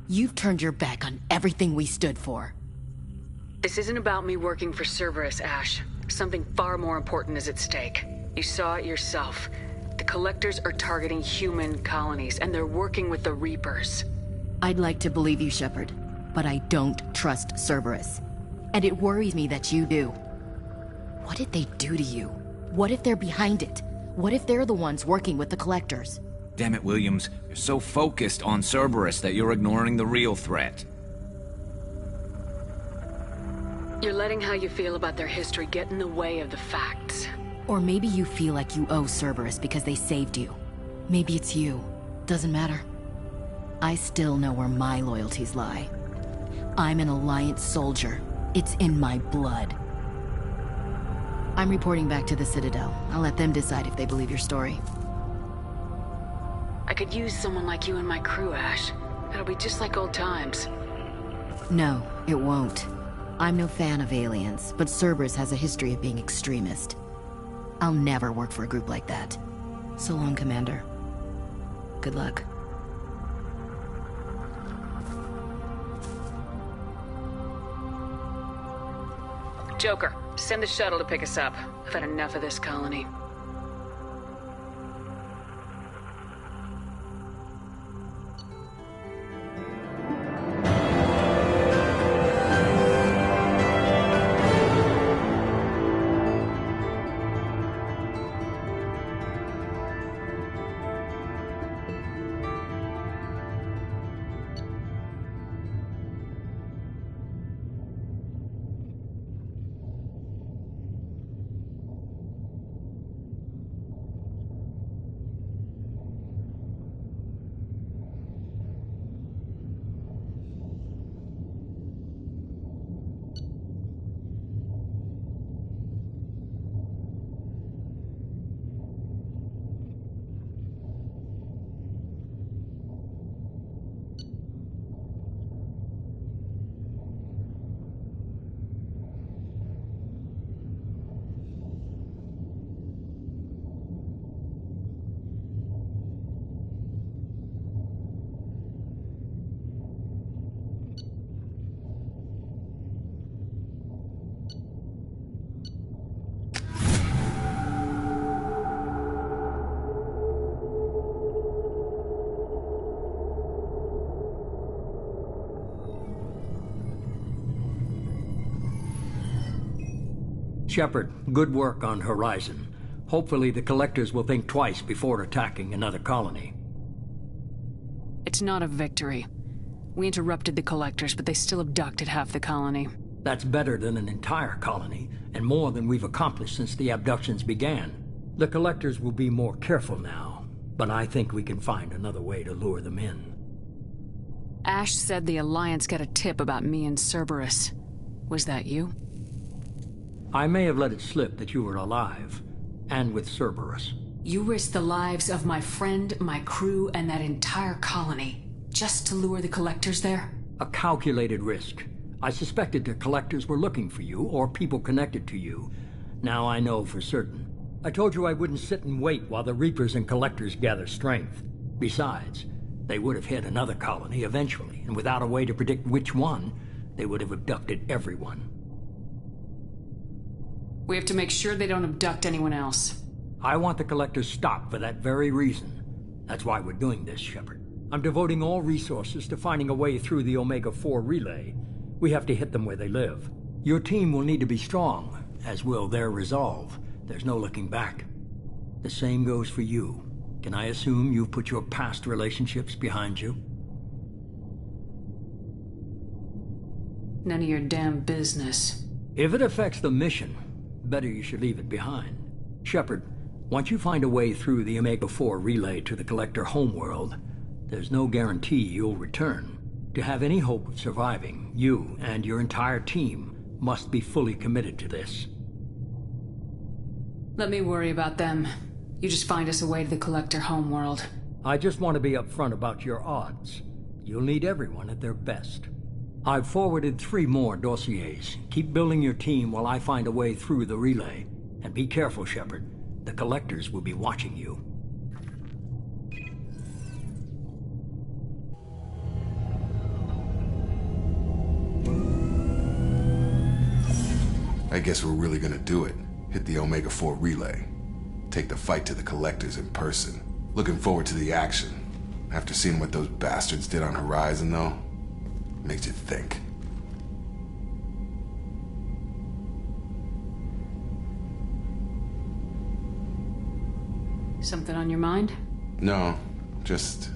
You've turned your back on everything we stood for. This isn't about me working for Cerberus, Ash. Something far more important is at stake. You saw it yourself. The Collectors are targeting human colonies, and they're working with the Reapers. I'd like to believe you, Shepard, but I don't trust Cerberus. And it worries me that you do. What did they do to you? What if they're behind it? What if they're the ones working with the Collectors? Damn it, Williams. You're so focused on Cerberus that you're ignoring the real threat. You're letting how you feel about their history get in the way of the facts. Or maybe you feel like you owe Cerberus because they saved you. Maybe it's you. Doesn't matter. I still know where my loyalties lie. I'm an Alliance soldier. It's in my blood. I'm reporting back to the Citadel. I'll let them decide if they believe your story. I could use someone like you in my crew, Ash. It'll be just like old times. No, it won't. I'm no fan of aliens, but Cerberus has a history of being extremist. I'll never work for a group like that. So long, Commander. Good luck. Joker, send the shuttle to pick us up. I've had enough of this colony. Shepard, good work on Horizon. Hopefully the Collectors will think twice before attacking another colony. It's not a victory. We interrupted the Collectors, but they still abducted half the colony. That's better than an entire colony, and more than we've accomplished since the abductions began. The Collectors will be more careful now, but I think we can find another way to lure them in. Ash said the Alliance got a tip about me and Cerberus. Was that you? I may have let it slip that you were alive, and with Cerberus. You risked the lives of my friend, my crew, and that entire colony, just to lure the Collectors there? A calculated risk. I suspected the Collectors were looking for you, or people connected to you. Now I know for certain. I told you I wouldn't sit and wait while the Reapers and Collectors gather strength. Besides, they would have hit another colony eventually, and without a way to predict which one, they would have abducted everyone. We have to make sure they don't abduct anyone else. I want the Collectors stopped for that very reason. That's why we're doing this, Shepard. I'm devoting all resources to finding a way through the Omega-4 relay. We have to hit them where they live. Your team will need to be strong, as will their resolve. There's no looking back. The same goes for you. Can I assume you've put your past relationships behind you? None of your damn business. If it affects the mission, better you should leave it behind. Shepard, once you find a way through the Omega-4 relay to the Collector homeworld, there's no guarantee you'll return. To have any hope of surviving, you and your entire team must be fully committed to this. Let me worry about them. You just find us a way to the Collector homeworld. I just want to be upfront about your odds. You'll need everyone at their best. I've forwarded 3 more dossiers. Keep building your team while I find a way through the relay. And be careful, Shepard. The Collectors will be watching you. I guess we're really gonna do it. Hit the Omega-4 relay. Take the fight to the Collectors in person. Looking forward to the action. After seeing what those bastards did on Horizon, though, makes you think. Something on your mind? No, just...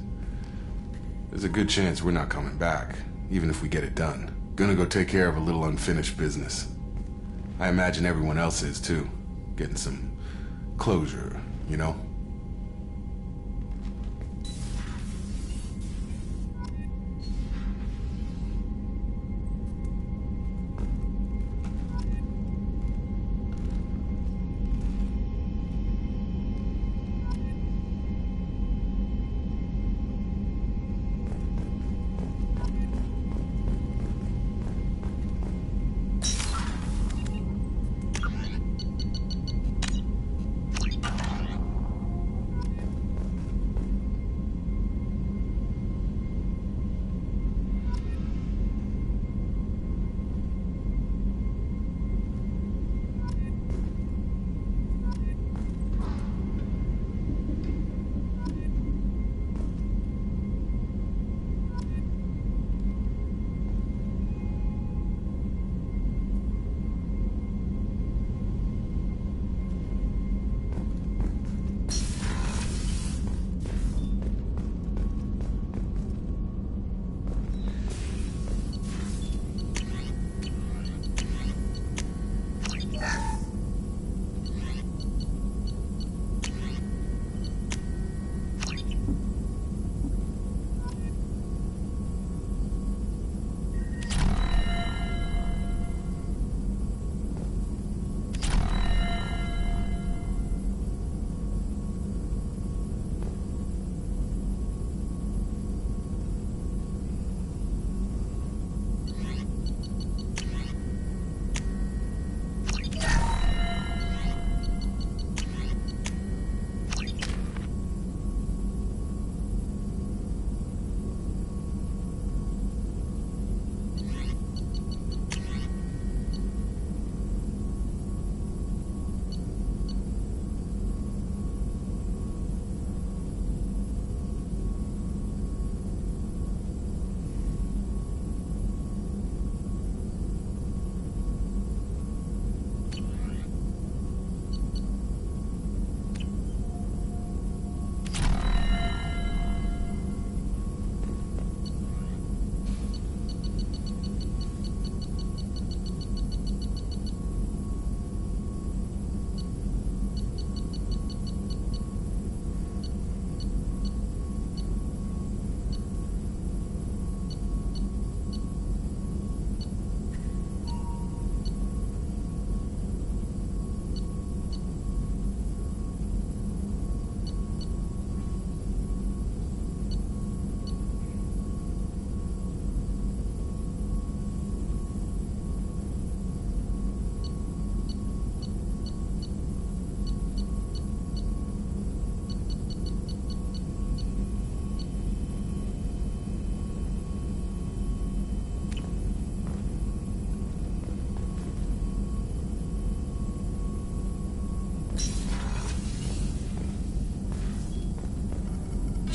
there's a good chance we're not coming back, even if we get it done. Gonna go take care of a little unfinished business. I imagine everyone else is, too. Getting some closure, you know?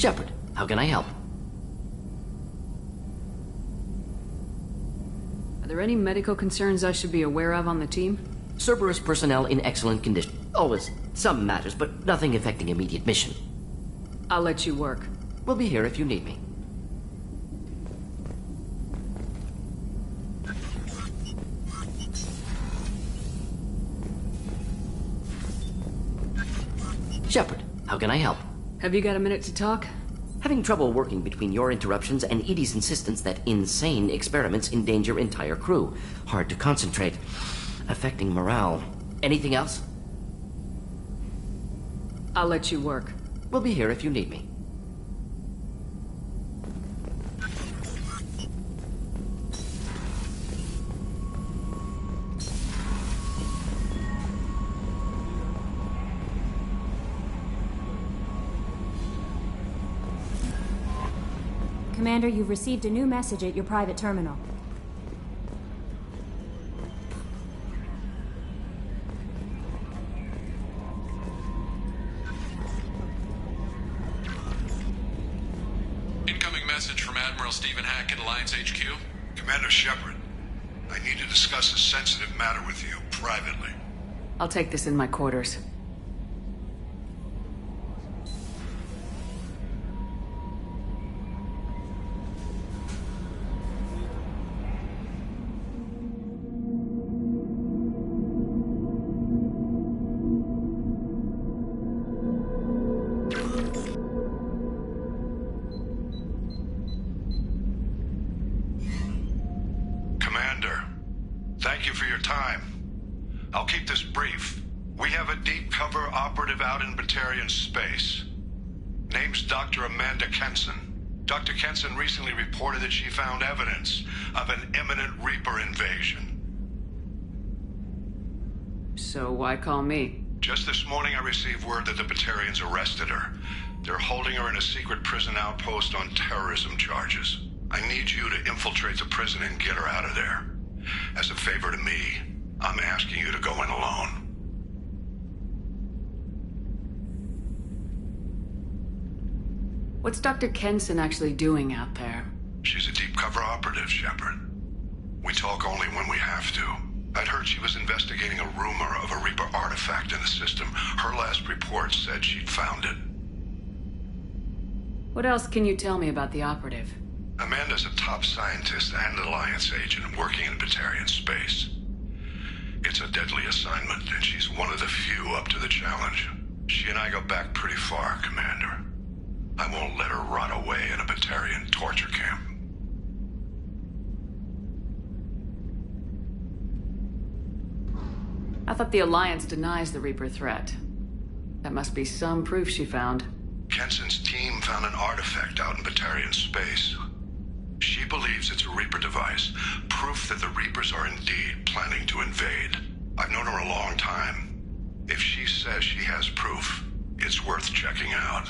Shepard, how can I help? Are there any medical concerns I should be aware of on the team? Cerberus personnel in excellent condition. Always some matters, but nothing affecting immediate mission. I'll let you work. We'll be here if you need me. Shepard, how can I help? Have you got a minute to talk? Having trouble working between your interruptions and Edie's insistence that insane experiments endanger entire crew. Hard to concentrate. Affecting morale. Anything else? I'll let you work. We'll be here if you need me. Commander, you've received a new message at your private terminal. Incoming message from Admiral Stephen Hackett, Alliance HQ. Commander Shepard, I need to discuss a sensitive matter with you privately. I'll take this in my quarters. Thank you for your time. I'll keep this brief. We have a deep cover operative out in Batarian space. Name's Dr. Amanda Kenson. Dr. Kenson recently reported that she found evidence of an imminent Reaper invasion. So why call me? Just this morning I received word that the Batarians arrested her. They're holding her in a secret prison outpost on terrorism charges. I need you to infiltrate the prison and get her out of there. As a favor to me, I'm asking you to go in alone. What's Dr. Kenson actually doing out there? She's a deep cover operative, Shepard. We talk only when we have to. I'd heard she was investigating a rumor of a Reaper artifact in the system. Her last report said she'd found it. What else can you tell me about the operative? Amanda's a top scientist and Alliance agent working in Batarian space. It's a deadly assignment, and she's one of the few up to the challenge. She and I go back pretty far, Commander. I won't let her rot away in a Batarian torture camp. I thought the Alliance denies the Reaper threat. That must be some proof she found. Kenson's team found an artifact out in Batarian space. She believes it's a Reaper device, proof that the Reapers are indeed planning to invade. I've known her a long time. If she says she has proof, it's worth checking out.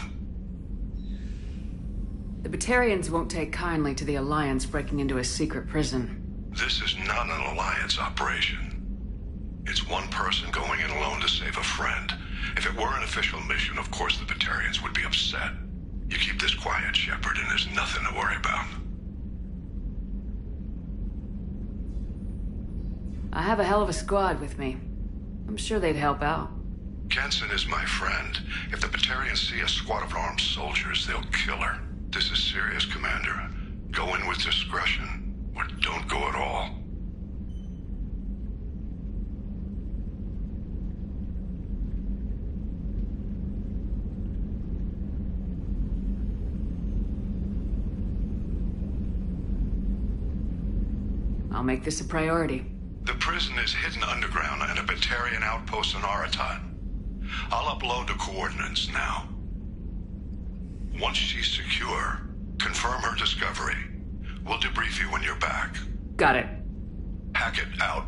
The Batarians won't take kindly to the Alliance breaking into a secret prison. This is not an Alliance operation. It's one person going in alone to save a friend. If it were an official mission, of course the Batarians would be upset. You keep this quiet, Shepard, and there's nothing to worry about. I have a hell of a squad with me. I'm sure they'd help out. Kenson is my friend. If the Batarians see a squad of armed soldiers, they'll kill her. This is serious, Commander. Go in with discretion, or don't go at all. I'll make this a priority. The prison is hidden underground at a Batarian outpost in Aratat. I'll upload the coordinates now. Once she's secure, confirm her discovery. We'll debrief you when you're back. Got it. Hackett out.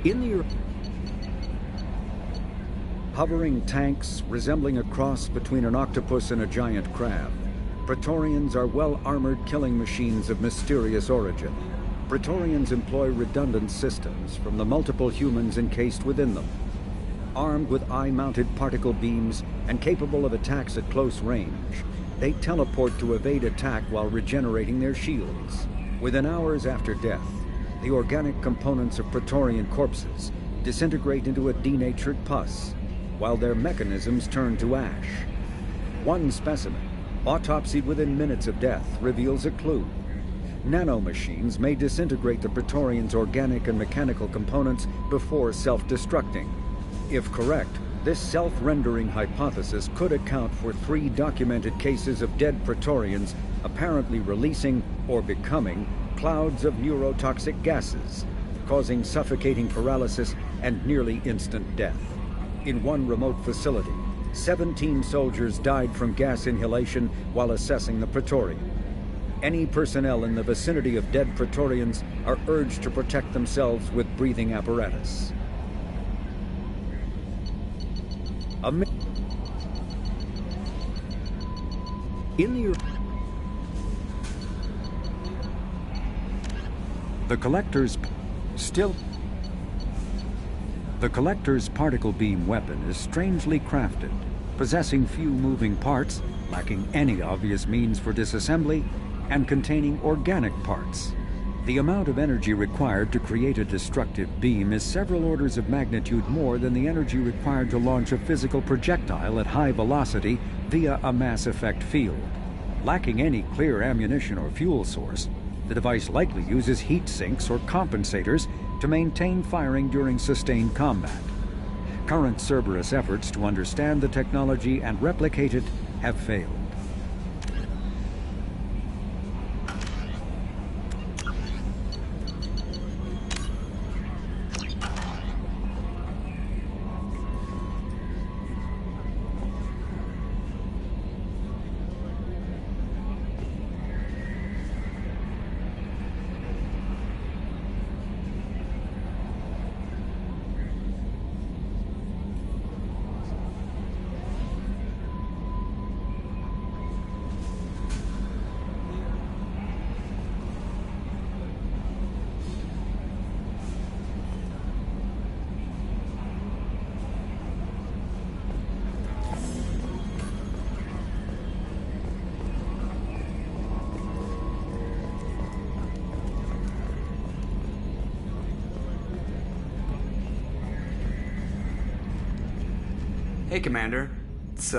In the hovering tanks resembling a cross between an octopus and a giant crab, Praetorians are well-armored killing machines of mysterious origin. Praetorians employ redundant systems from the multiple humans encased within them. Armed with eye-mounted particle beams and capable of attacks at close range, they teleport to evade attack while regenerating their shields. Within hours after death, the organic components of Praetorian corpses disintegrate into a denatured pus, while their mechanisms turn to ash. One specimen, autopsied within minutes of death, reveals a clue. Nanomachines may disintegrate the Praetorians' organic and mechanical components before self-destructing. If correct, this self-rendering hypothesis could account for 3 documented cases of dead Praetorians apparently releasing or becoming clouds of neurotoxic gases, causing suffocating paralysis and nearly instant death. In one remote facility, 17 soldiers died from gas inhalation while assessing the Praetorian. Any personnel in the vicinity of dead Praetorians are urged to protect themselves with breathing apparatus. The Collector's particle beam weapon is strangely crafted, possessing few moving parts, lacking any obvious means for disassembly, and containing organic parts. The amount of energy required to create a destructive beam is several orders of magnitude more than the energy required to launch a physical projectile at high velocity via a mass effect field. Lacking any clear ammunition or fuel source, the device likely uses heat sinks or compensators to maintain firing during sustained combat. Current Cerberus efforts to understand the technology and replicate it have failed. Hey, Commander. It's,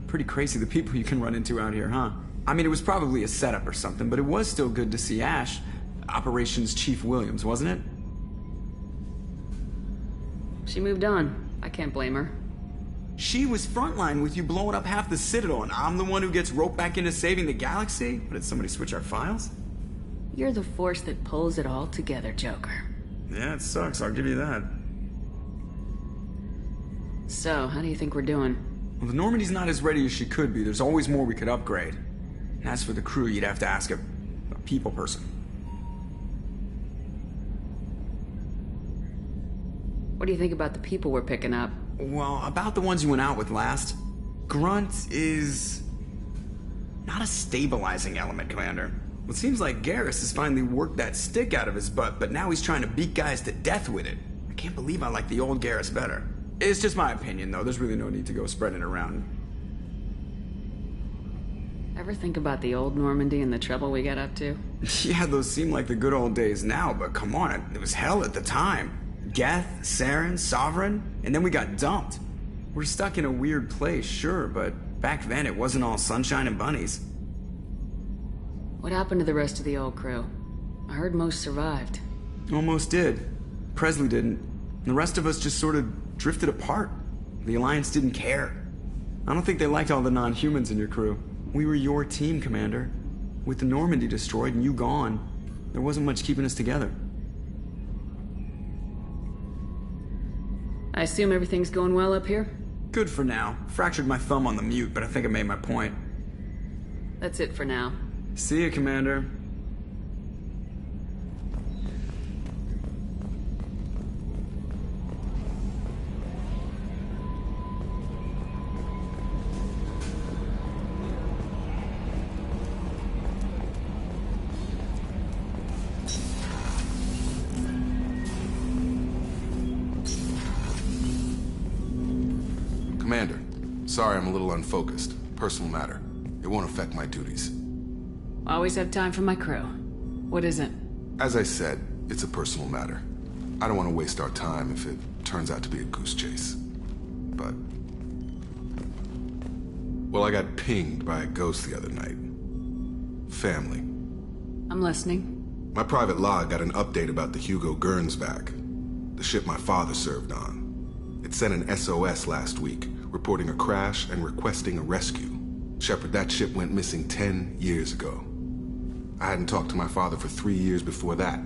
pretty crazy the people you can run into out here, huh? I mean, it was probably a setup or something, but it was still good to see Ash. Operations Chief Williams, wasn't it? She moved on. I can't blame her. She was frontline with you blowing up half the Citadel, and I'm the one who gets roped back into saving the galaxy? But did somebody switch our files? You're the force that pulls it all together, Joker. Yeah, it sucks, I'll give you that. So, how do you think we're doing? Well, the Normandy's not as ready as she could be. There's always more we could upgrade. And as for the crew, you'd have to ask a people person. What do you think about the people we're picking up? Well, about the ones you went out with last. Grunt is not a stabilizing element, Commander. It seems like Garrus has finally worked that stick out of his butt, but now he's trying to beat guys to death with it. I can't believe I like the old Garrus better. It's just my opinion, though. There's really no need to go spreading it around. Ever think about the old Normandy and the trouble we got up to? Yeah, those seem like the good old days now, but come on, it was hell at the time. Geth, Saren, Sovereign, and then we got dumped. We're stuck in a weird place, sure, but back then it wasn't all sunshine and bunnies. What happened to the rest of the old crew? I heard most survived. Almost did. Presley didn't. The rest of us just sort of drifted apart. The Alliance didn't care. I don't think they liked all the non-humans in your crew. We were your team, Commander. With the Normandy destroyed and you gone, there wasn't much keeping us together. I assume everything's going well up here? Good for now. Fractured my thumb on the mute, but I think I made my point. That's it for now. See you, Commander. Sorry I'm a little unfocused. Personal matter. It won't affect my duties. Always have time for my crew. What is it? As I said, it's a personal matter. I don't want to waste our time if it turns out to be a goose chase. But... well, I got pinged by a ghost the other night. Family. I'm listening. My private log got an update about the Hugo Gernsback, the ship my father served on. It sent an SOS last week, reporting a crash and requesting a rescue. Shepard, that ship went missing 10 years ago. I hadn't talked to my father for 3 years before that.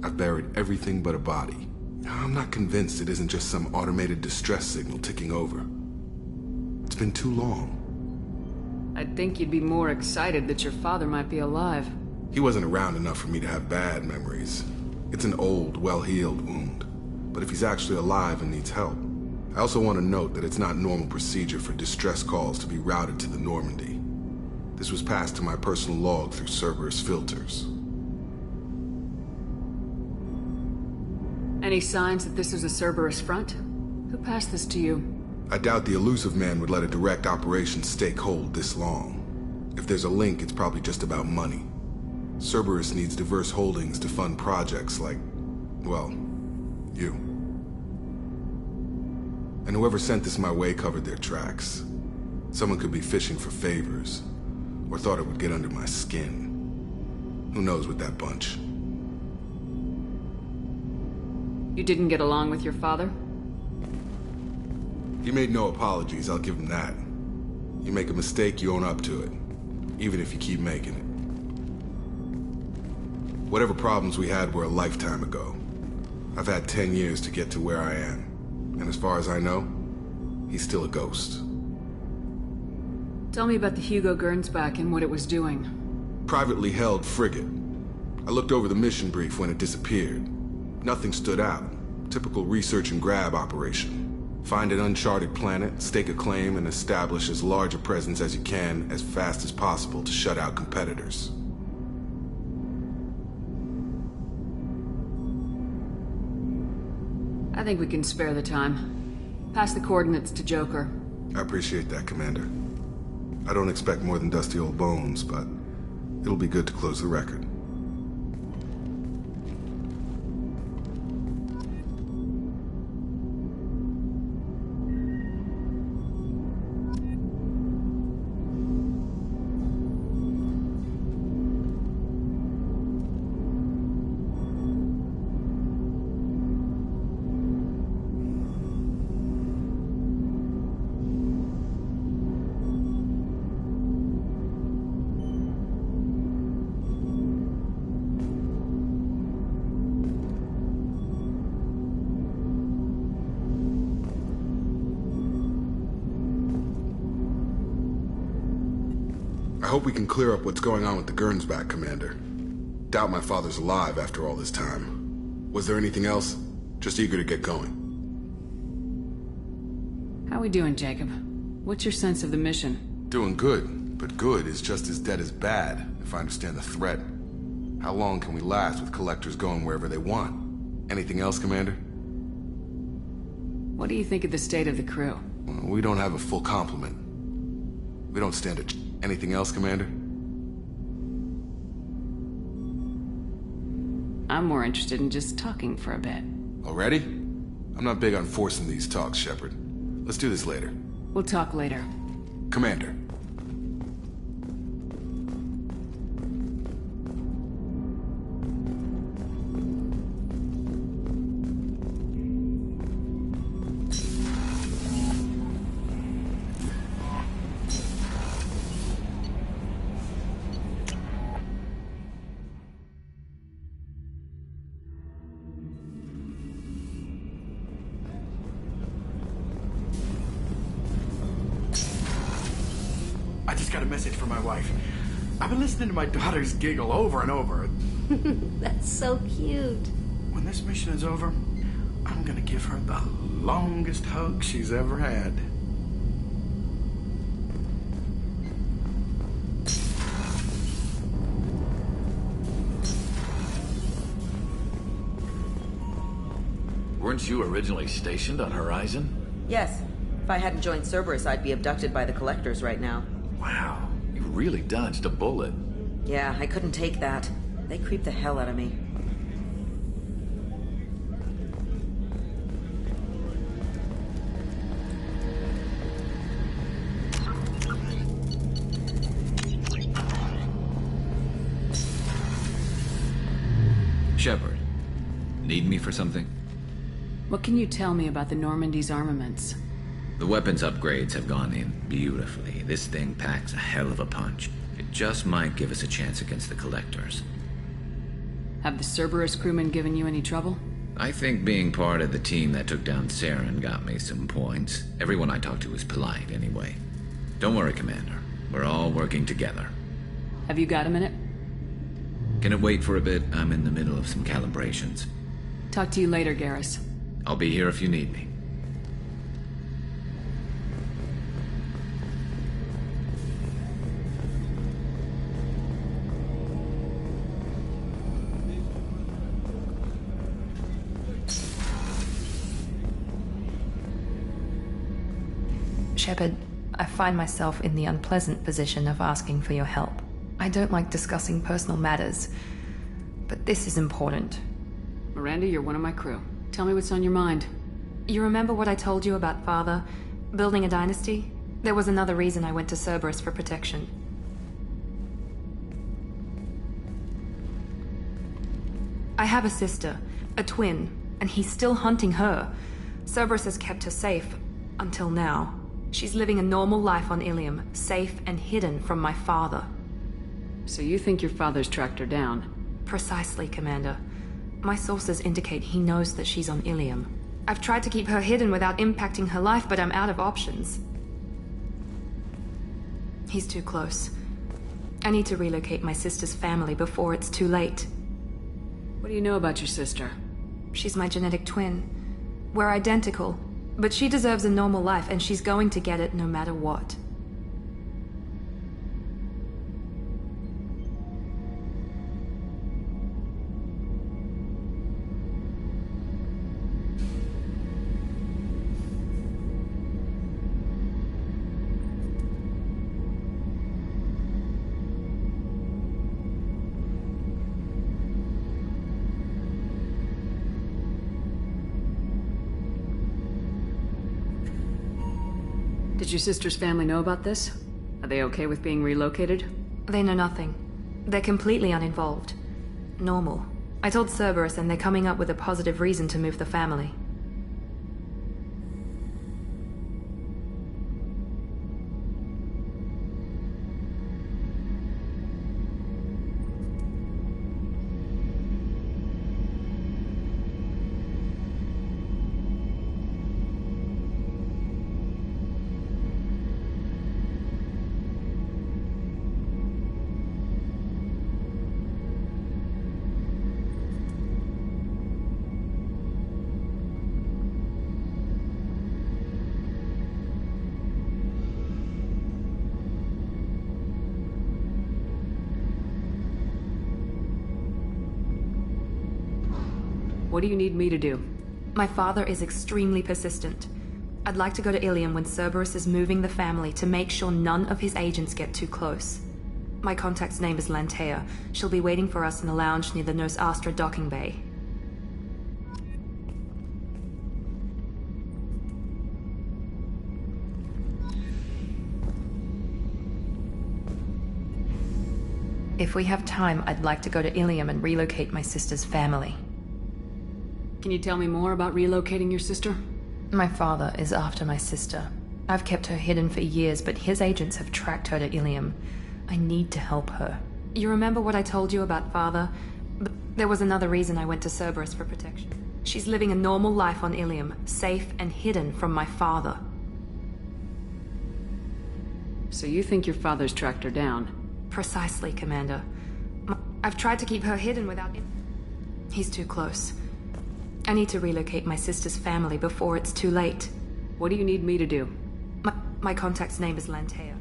I've buried everything but a body. I'm not convinced it isn't just some automated distress signal ticking over. It's been too long. I'd think you'd be more excited that your father might be alive. He wasn't around enough for me to have bad memories. It's an old, well-healed wound. But if he's actually alive and needs help, I also want to note that it's not normal procedure for distress calls to be routed to the Normandy. This was passed to my personal log through Cerberus filters. Any signs that this is a Cerberus front? Who passed this to you? I doubt the elusive man would let a direct operations stake hold this long. If there's a link, it's probably just about money. Cerberus needs diverse holdings to fund projects like, well, you. And whoever sent this my way covered their tracks. Someone could be fishing for favors, or thought it would get under my skin. Who knows with that bunch? You didn't get along with your father? He made no apologies, I'll give him that. You make a mistake, you own up to it. Even if you keep making it. Whatever problems we had were a lifetime ago. I've had 10 years to get to where I am. And as far as I know, he's still a ghost. Tell me about the Hugo Gernsback and what it was doing. Privately held frigate. I looked over the mission brief when it disappeared. Nothing stood out. Typical research and grab operation. Find an uncharted planet, stake a claim, and establish as large a presence as you can as fast as possible to shut out competitors. I think we can spare the time. Pass the coordinates to Joker. I appreciate that, Commander. I don't expect more than dusty old bones, but it'll be good to close the record. I hope we can clear up what's going on with the Gernsback, Commander. Doubt my father's alive after all this time. Was there anything else? Just eager to get going. How we doing, Jacob? What's your sense of the mission? Doing good, but good is just as dead as bad, if I understand the threat. How long can we last with collectors going wherever they want? Anything else, Commander? What do you think of the state of the crew? Well, we don't have a full complement. We don't stand a Anything else, Commander? I'm more interested in just talking for a bit. Already? I'm not big on forcing these talks, Shepard. Let's do this later. We'll talk later. Commander. I just got a message from my wife. I've been listening to my daughters giggle over and over. That's so cute. When this mission is over, I'm gonna give her the longest hug she's ever had. Weren't you originally stationed on Horizon? Yes. If I hadn't joined Cerberus, I'd be abducted by the Collectors right now. Wow, you really dodged a bullet. Yeah, I couldn't take that. They creep the hell out of me. Shepard, need me for something? What can you tell me about the Normandy's armaments? The weapons upgrades have gone in beautifully. This thing packs a hell of a punch. It just might give us a chance against the Collectors. Have the Cerberus crewmen given you any trouble? I think being part of the team that took down Saren got me some points. Everyone I talked to was polite anyway. Don't worry, Commander. We're all working together. Have you got a minute? Can it wait for a bit? I'm in the middle of some calibrations. Talk to you later, Garrus. I'll be here if you need me. Shepard, I find myself in the unpleasant position of asking for your help. I don't like discussing personal matters, but this is important. Miranda, you're one of my crew. Tell me what's on your mind. You remember what I told you about Father? Building a dynasty? There was another reason I went to Cerberus for protection. I have a sister, a twin, and he's still hunting her. Cerberus has kept her safe, until now. She's living a normal life on Ilium, safe and hidden from my father. So you think your father's tracked her down? Precisely, Commander. My sources indicate he knows that she's on Ilium. I've tried to keep her hidden without impacting her life, but I'm out of options. He's too close. I need to relocate my sister's family before it's too late. What do you know about your sister? She's my genetic twin. We're identical, but she deserves a normal life, and she's going to get it no matter what. Did your sister's family know about this? Are they okay with being relocated? They know nothing. They're completely uninvolved. Normal. I told Cerberus, and they're coming up with a positive reason to move the family. What do you need me to do? My father is extremely persistent. I'd like to go to Ilium when Cerberus is moving the family to make sure none of his agents get too close. My contact's name is Lantea. She'll be waiting for us in the lounge near the Nos Astra docking bay. If we have time, I'd like to go to Ilium and relocate my sister's family. Can you tell me more about relocating your sister? My father is after my sister. I've kept her hidden for years, but his agents have tracked her to Ilium. I need to help her. You remember what I told you about Father? There was another reason I went to Cerberus for protection. She's living a normal life on Ilium, safe and hidden from my father. So you think your father's tracked her down? Precisely, Commander. I've tried to keep her hidden without... He's too close. I need to relocate my sister's family before it's too late. What do you need me to do? My contact's name is Lantea.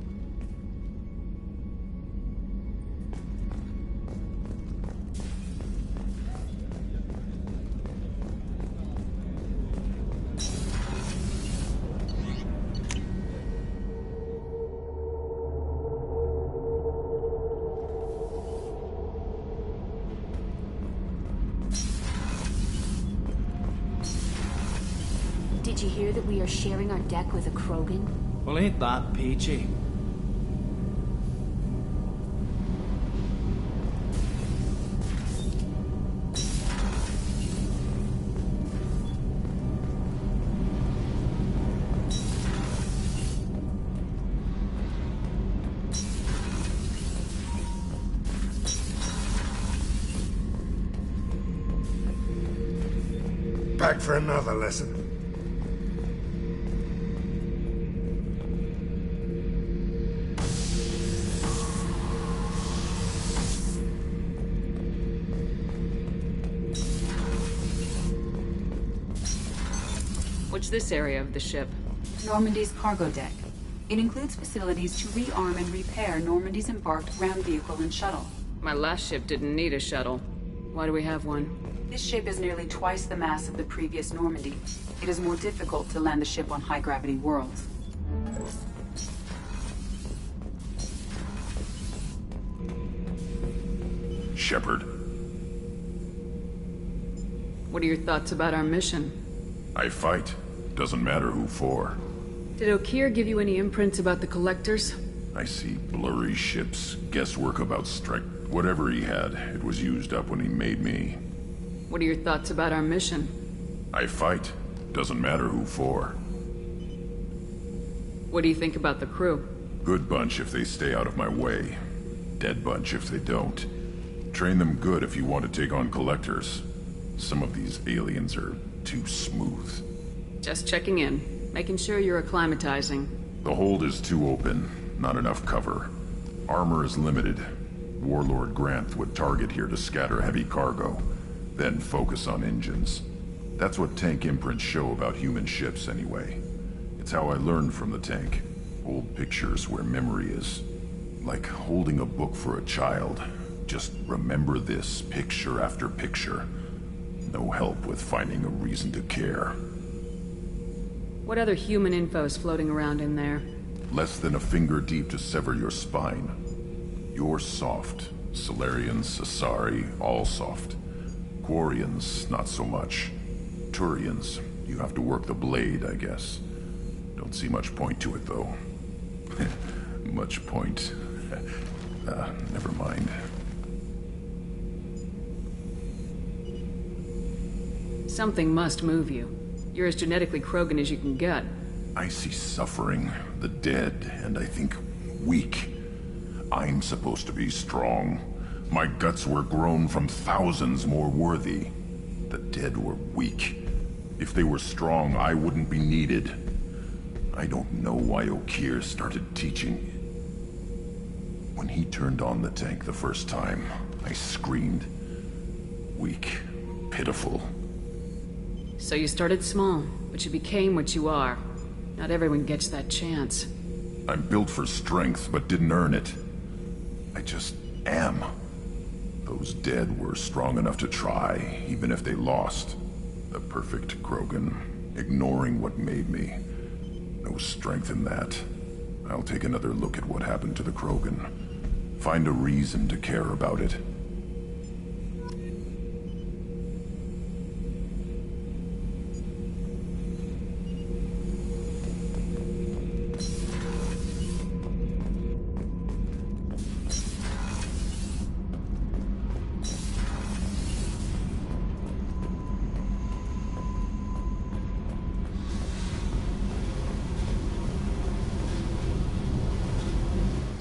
Did you hear that we are sharing our deck with a Krogan? Well, ain't that peachy? Back for another lesson. What's this area of the ship? Normandy's cargo deck. It includes facilities to rearm and repair Normandy's embarked ground vehicle and shuttle. My last ship didn't need a shuttle. Why do we have one? This ship is nearly twice the mass of the previous Normandy. It is more difficult to land the ship on high-gravity worlds. Shepard. What are your thoughts about our mission? I fight. Doesn't matter who for. Did Okeer give you any imprints about the Collectors? I see blurry ships, guesswork about strike. Whatever he had, it was used up when he made me. What are your thoughts about our mission? I fight. Doesn't matter who for. What do you think about the crew? Good bunch if they stay out of my way. Dead bunch if they don't. Train them good if you want to take on Collectors. Some of these aliens are too smooth. Just checking in, making sure you're acclimatizing. The hold is too open, not enough cover. Armor is limited. Warlord Granth would target here to scatter heavy cargo, then focus on engines. That's what tank imprints show about human ships anyway. It's how I learned from the tank. Old pictures where memory is. Like holding a book for a child. Just remember this, picture after picture. No help with finding a reason to care. What other human info is floating around in there? Less than a finger deep to sever your spine. You're soft. Solarians, Asari, all soft. Quarians, not so much. Turians, you have to work the blade, I guess. Don't see much point to it, though. Much point. Never mind. Something must move you. You're as genetically Krogan as you can get. I see suffering, the dead, and I think weak. I'm supposed to be strong. My guts were grown from thousands more worthy. The dead were weak. If they were strong, I wouldn't be needed. I don't know why Okeer started teaching. When he turned on the tank the first time, I screamed. Weak, pitiful. So you started small, but you became what you are. Not everyone gets that chance. I'm built for strength, but didn't earn it. I just am. Those dead were strong enough to try, even if they lost. The perfect Krogan, ignoring what made me. No strength in that. I'll take another look at what happened to the Krogan. Find a reason to care about it.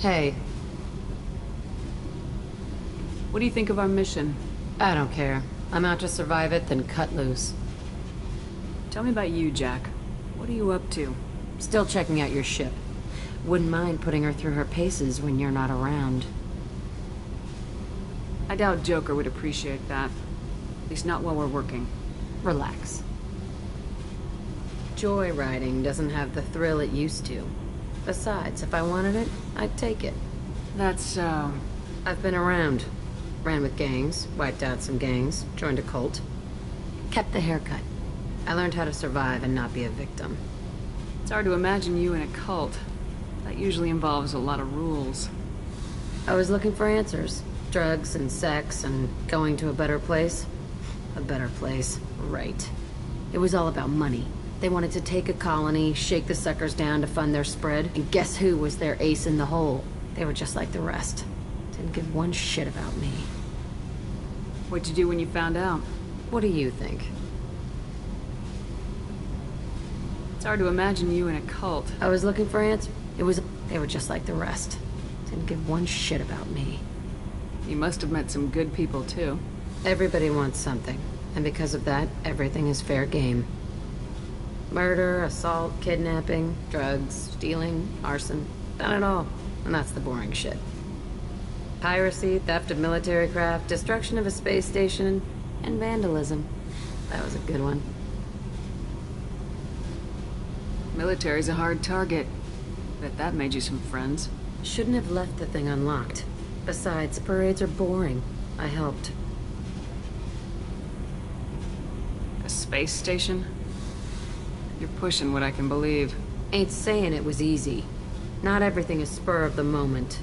Hey, what do you think of our mission? I don't care. I'm out to survive it, then cut loose. Tell me about you, Jack. What are you up to? Still checking out your ship. Wouldn't mind putting her through her paces when you're not around. I doubt Joker would appreciate that. At least not while we're working. Relax. Joyriding doesn't have the thrill it used to. Besides, if I wanted it, I'd take it. That's so... I've been around. Ran with gangs, wiped out some gangs, joined a cult. Kept the haircut. I learned how to survive and not be a victim. It's hard to imagine you in a cult. That usually involves a lot of rules. I was looking for answers. Drugs and sex and going to a better place. A better place, right. It was all about money. They wanted to take a colony, shake the suckers down to fund their spread, and guess who was their ace in the hole? They were just like the rest. Didn't give one shit about me. What'd you do when you found out? What do you think? It's hard to imagine you in a cult. I was looking for answers. They were just like the rest. Didn't give one shit about me. You must have met some good people, too. Everybody wants something, and because of that, everything is fair game. Murder, assault, kidnapping, drugs, stealing, arson, done it all. And that's the boring shit. Piracy, theft of military craft, destruction of a space station, and vandalism. That was a good one. Military's a hard target. Bet that made you some friends. Shouldn't have left the thing unlocked. Besides, parades are boring. I helped. A space station? You're pushing what I can believe. Ain't saying it was easy. Not everything is spur of the moment.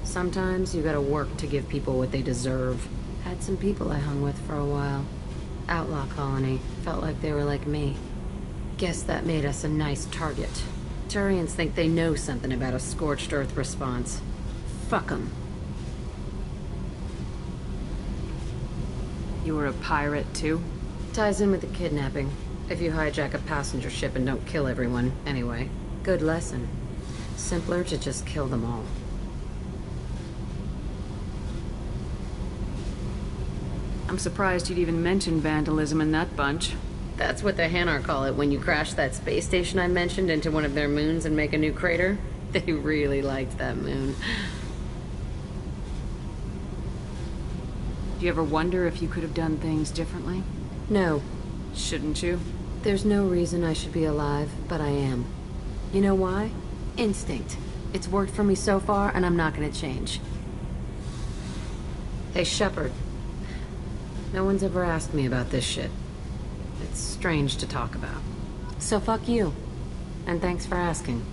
Sometimes you gotta work to give people what they deserve. Had some people I hung with for a while. Outlaw colony. Felt like they were like me. Guess that made us a nice target. Turians think they know something about a scorched earth response. Fuck 'em. You were a pirate, too? Ties in with the kidnapping. If you hijack a passenger ship and don't kill everyone, anyway. Good lesson. Simpler to just kill them all. I'm surprised you'd even mention vandalism in that bunch. That's what the Hanar call it when you crash that space station I mentioned into one of their moons and make a new crater. They really liked that moon. Do you ever wonder if you could have done things differently? No. Shouldn't you? There's no reason I should be alive, but I am. You know why? Instinct. It's worked for me so far, and I'm not gonna change. Hey, Shepard. No one's ever asked me about this shit. It's strange to talk about. So fuck you. And thanks for asking.